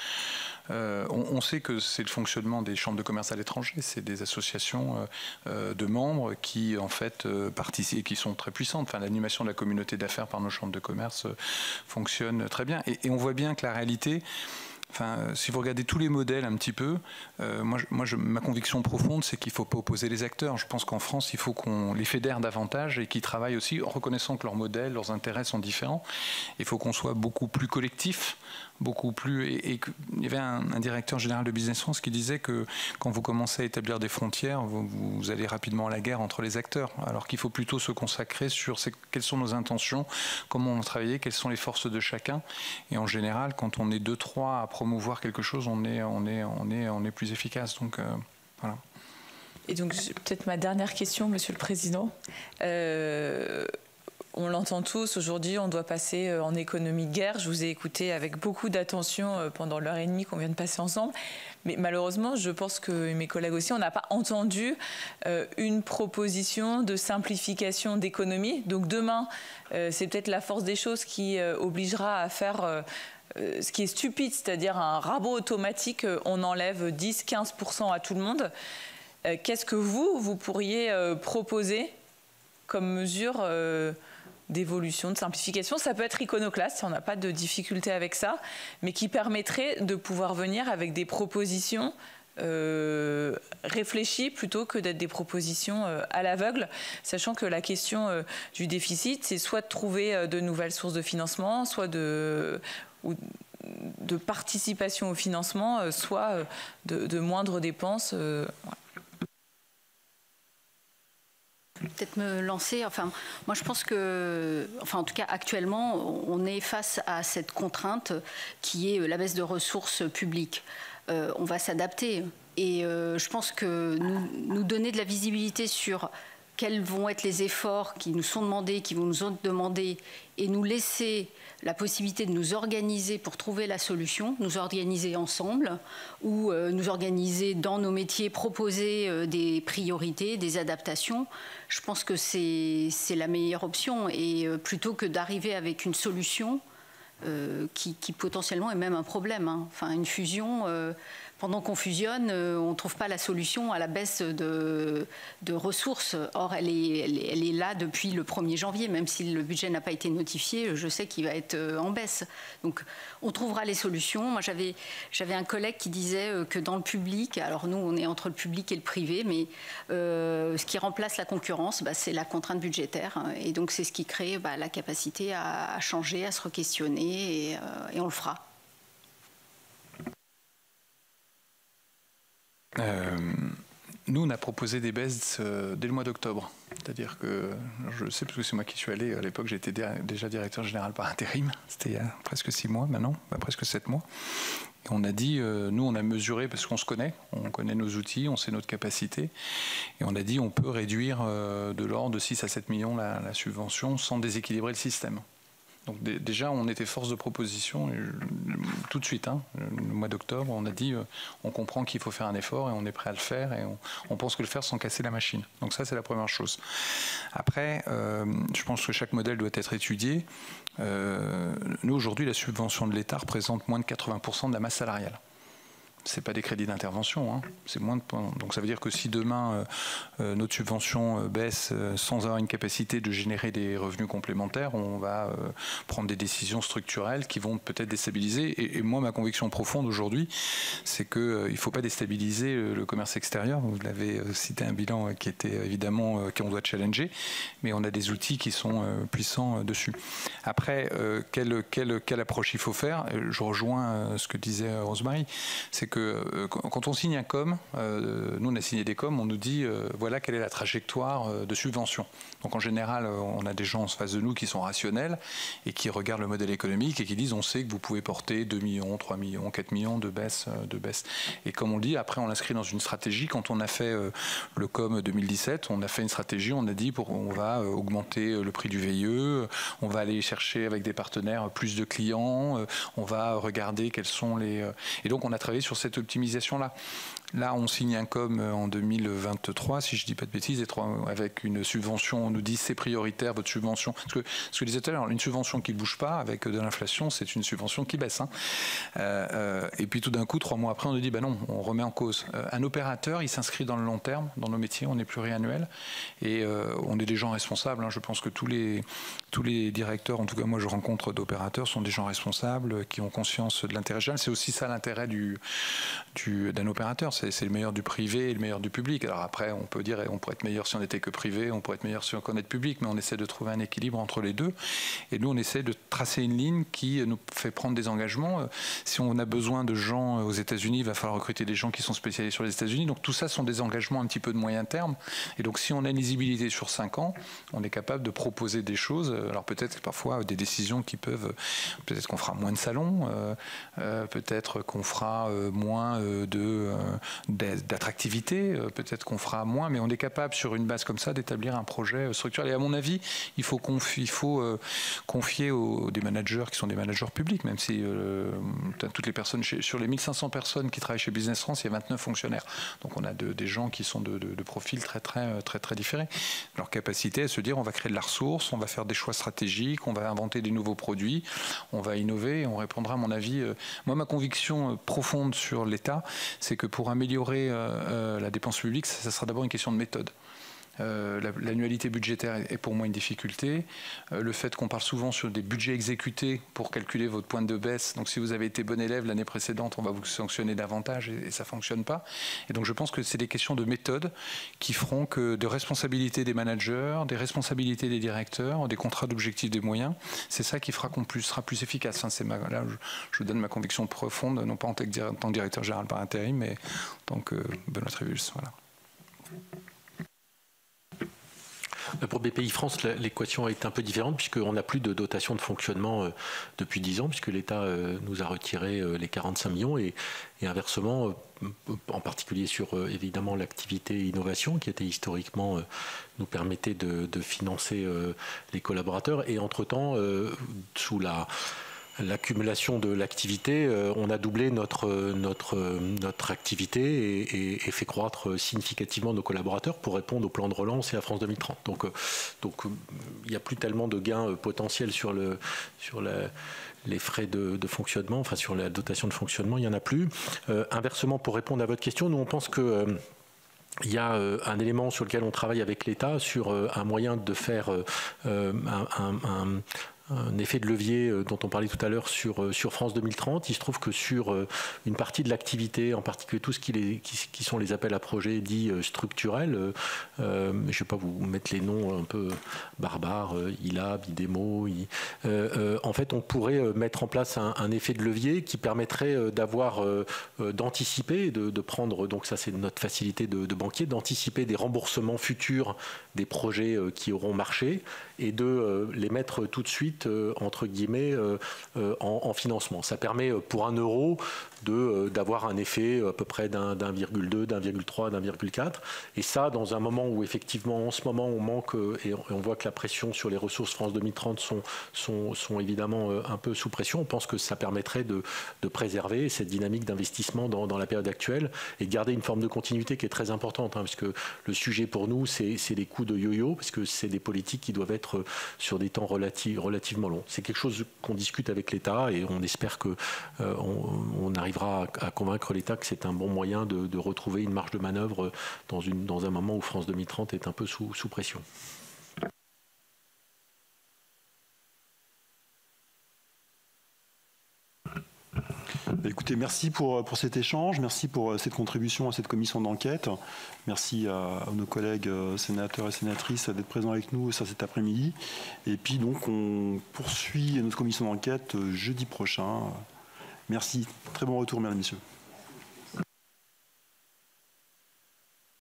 On sait que c'est le fonctionnement des chambres de commerce à l'étranger, c'est des associations de membres qui en fait participent et qui sont très puissantes. Enfin, l'animation de la communauté d'affaires par nos chambres de commerce fonctionne très bien. Et on voit bien que la réalité... Enfin, si vous regardez tous les modèles un petit peu, ma conviction profonde, c'est qu'il ne faut pas opposer les acteurs. Je pense qu'en France, il faut qu'on les fédère davantage et qu'ils travaillent aussi en reconnaissant que leurs modèles, leurs intérêts sont différents. Il faut qu'on soit beaucoup plus collectif, beaucoup plus... Et il y avait un directeur général de Business France qui disait que quand vous commencez à établir des frontières, vous allez rapidement à la guerre entre les acteurs. Alors qu'il faut plutôt se consacrer sur quelles sont nos intentions, comment on va travailler, quelles sont les forces de chacun. Et en général, quand on est 2-3 à promouvoir quelque chose, on est plus efficace. Donc voilà. Et donc peut-être ma dernière question, Monsieur le Président. On l'entend tous, aujourd'hui on doit passer en économie de guerre. Je vous ai écouté avec beaucoup d'attention pendant l'heure et demie qu'on vient de passer ensemble. Mais malheureusement, je pense que mes collègues aussi, on n'a pas entendu une proposition de simplification d'économie. Donc demain, c'est peut-être la force des choses qui obligera à faire... ce qui est stupide, c'est-à-dire un rabot automatique, on enlève 10-15% à tout le monde. Qu'est-ce que vous pourriez proposer comme mesure d'évolution, de simplification? Ça peut être iconoclaste, on n'a pas de difficulté avec ça, mais qui permettrait de pouvoir venir avec des propositions réfléchies plutôt que d'être des propositions à l'aveugle, sachant que la question du déficit, c'est soit de trouver de nouvelles sources de financement, soit de participation au financement, soit de moindres dépenses. Voilà. Peut-être me lancer. Enfin, moi, je pense que, enfin, en tout cas, actuellement, on est face à cette contrainte qui est la baisse de ressources publiques. On va s'adapter. je pense que nous donner de la visibilité sur quels vont être les efforts qui nous sont demandés, qui vont nous sont demandés, et nous laisser la possibilité de nous organiser pour trouver la solution, nous organiser ensemble, ou nous organiser dans nos métiers, proposer des priorités, des adaptations. Je pense que c'est la meilleure option, et plutôt que d'arriver avec une solution qui potentiellement est même un problème. Enfin, une fusion, pendant qu'on fusionne, on ne trouve pas la solution à la baisse de ressources. Or, elle est là depuis le 1er janvier, même si le budget n'a pas été notifié, je sais qu'il va être en baisse. Donc, on trouvera les solutions. Moi, j'avais un collègue qui disait que dans le public, alors nous, on est entre le public et le privé, mais ce qui remplace la concurrence, c'est la contrainte budgétaire. Et donc, c'est ce qui crée la capacité à changer, à se re-questionner, et on le fera. Nous, on a proposé des baisses dès le mois d'octobre. C'est-à-dire que, je sais parce que c'est moi qui suis allé, à l'époque j'étais déjà directeur général par intérim, c'était il y a presque 6 mois maintenant, presque 7 mois. Et on a dit, nous on a mesuré parce qu'on se connaît, on connaît nos outils, on sait notre capacité, et on a dit on peut réduire de l'ordre de 6 à 7 millions la subvention sans déséquilibrer le système. Donc déjà, on était force de proposition tout de suite. Le mois d'octobre, on a dit on comprend qu'il faut faire un effort et on est prêt à le faire et on pense que le faire sans casser la machine. Donc ça, c'est la première chose. Après, je pense que chaque modèle doit être étudié. Nous, aujourd'hui, la subvention de l'État représente moins de 80% de la masse salariale. Ce n'est pas des crédits d'intervention, c'est moins de points. Donc ça veut dire que si demain notre subvention baisse sans avoir une capacité de générer des revenus complémentaires, on va prendre des décisions structurelles qui vont peut-être déstabiliser. Et moi, ma conviction profonde aujourd'hui, c'est qu'il ne faut pas déstabiliser le commerce extérieur. Vous l'avez cité, un bilan qui était évidemment qu'on doit challenger, mais on a des outils qui sont puissants dessus. Après, quelle approche il faut faire? Je rejoins ce que disait Rosemary, c'est que quand on signe un COM, nous on a signé des COM, on nous dit voilà quelle est la trajectoire de subvention. Donc en général, on a des gens en face de nous qui sont rationnels et qui regardent le modèle économique et qui disent on sait que vous pouvez porter 2 millions, 3 millions, 4 millions de baisse. Et comme on le dit, après on l'inscrit dans une stratégie. Quand on a fait le COM 2017, on a fait une stratégie, on a dit on va augmenter le prix du VIE, on va aller chercher avec des partenaires plus de clients, on va regarder quels sont les... Et donc on a travaillé sur cette optimisation-là. Là, on signe un COM en 2023, si je ne dis pas de bêtises, avec une subvention, on nous dit c'est prioritaire votre subvention. Parce que ce que je disais tout à l'heure, une subvention qui ne bouge pas avec de l'inflation, c'est une subvention qui baisse. Et puis tout d'un coup, 3 mois après, on nous dit non, on remet en cause. Un opérateur, il s'inscrit dans le long terme, dans nos métiers, on est pluriannuel, et on est des gens responsables. Je pense que tous les directeurs, en tout cas moi je rencontre d'opérateurs, sont des gens responsables, qui ont conscience de l'intérêt général. C'est aussi ça l'intérêt d'un opérateur. C'est le meilleur du privé et le meilleur du public. Alors après, on peut dire on pourrait être meilleur si on n'était que privé, on pourrait être meilleur si on connaît le public, mais on essaie de trouver un équilibre entre les deux. Et nous, on essaie de tracer une ligne qui nous fait prendre des engagements. Si on a besoin de gens aux États-Unis, il va falloir recruter des gens qui sont spécialisés sur les États-Unis. Donc tout ça sont des engagements un petit peu de moyen terme. Et donc si on a une lisibilité sur 5 ans, on est capable de proposer des choses. Alors peut-être parfois des décisions qui peuvent... Peut-être qu'on fera moins de salons, peut-être qu'on fera moins d'attractivité, peut-être qu'on fera moins, mais on est capable sur une base comme ça d'établir un projet structurel. Et à mon avis, il faut confier des managers qui sont des managers publics, même si toutes les personnes, sur les 1500 personnes qui travaillent chez Business France, il y a 29 fonctionnaires. Donc on a des gens qui sont de profils très différents. Leur capacité à se dire on va créer de la ressource, on va faire des choix stratégiques, on va inventer des nouveaux produits, on va innover, et on répondra à mon avis. Moi, ma conviction profonde sur l'État, c'est que pour améliorer la dépense publique, ça sera d'abord une question de méthode. L'annualité budgétaire est pour moi une difficulté. Le fait qu'on parle souvent sur des budgets exécutés pour calculer votre point de baisse, donc si vous avez été bon élève l'année précédente, on va vous sanctionner davantage et ça ne fonctionne pas. Et donc je pense que c'est des questions de méthode qui feront que de responsabilité des managers, des responsabilités des directeurs, des contrats d'objectifs des moyens, c'est ça qui fera qu'on sera plus efficace. Là, je vous donne ma conviction profonde, non pas en tant que directeur général par intérim, mais en tant que Benoît Trévulz. Voilà. Pour BPI France, l'équation est un peu différente puisqu'on n'a plus de dotation de fonctionnement depuis 10 ans, puisque l'État nous a retiré les 45 millions et inversement, en particulier sur évidemment l'activité innovation qui était historiquement nous permettait de financer les collaborateurs. Et entre-temps, sous l'accumulation de l'activité, on a doublé notre activité et fait croître significativement nos collaborateurs pour répondre au plan de relance et à France 2030. Donc il n'y a plus tellement de gains potentiels sur les frais de fonctionnement, enfin sur la dotation de fonctionnement, il n'y en a plus. Inversement, pour répondre à votre question, nous on pense que il y a un élément sur lequel on travaille avec l'État sur un moyen de faire un effet de levier dont on parlait tout à l'heure sur France 2030. Il se trouve que sur une partie de l'activité, en particulier tout ce qui sont les appels à projets dits structurels, je ne vais pas vous mettre les noms un peu barbares, ILAB, IDEMO, en fait on pourrait mettre en place un effet de levier qui permettrait d'anticiper, de prendre, donc ça c'est notre facilité de banquier, d'anticiper des remboursements futurs des projets qui auront marché et de les mettre tout de suite entre guillemets en financement. Ça permet pour 1 euro d'avoir un effet à peu près d'1,2, d'1,3, d'1,4. Et ça, dans un moment où effectivement, en ce moment, on manque et on voit que la pression sur les ressources France 2030 sont évidemment un peu sous pression. On pense que ça permettrait de préserver cette dynamique d'investissement dans la période actuelle et de garder une forme de continuité qui est très importante, parce que le sujet pour nous, c'est les coûts de yo-yo, parce que c'est des politiques qui doivent être sur des temps relativement longs. C'est quelque chose qu'on discute avec l'État et on espère que on arrivera à convaincre l'État que c'est un bon moyen de retrouver une marge de manœuvre dans un moment où France 2030 est un peu sous pression. Écoutez, merci pour cet échange, merci pour cette contribution à cette commission d'enquête. Merci à nos collègues sénateurs et sénatrices d'être présents avec nous cet après-midi. Et puis donc on poursuit notre commission d'enquête jeudi prochain. Merci. Très bon retour, mesdames et messieurs.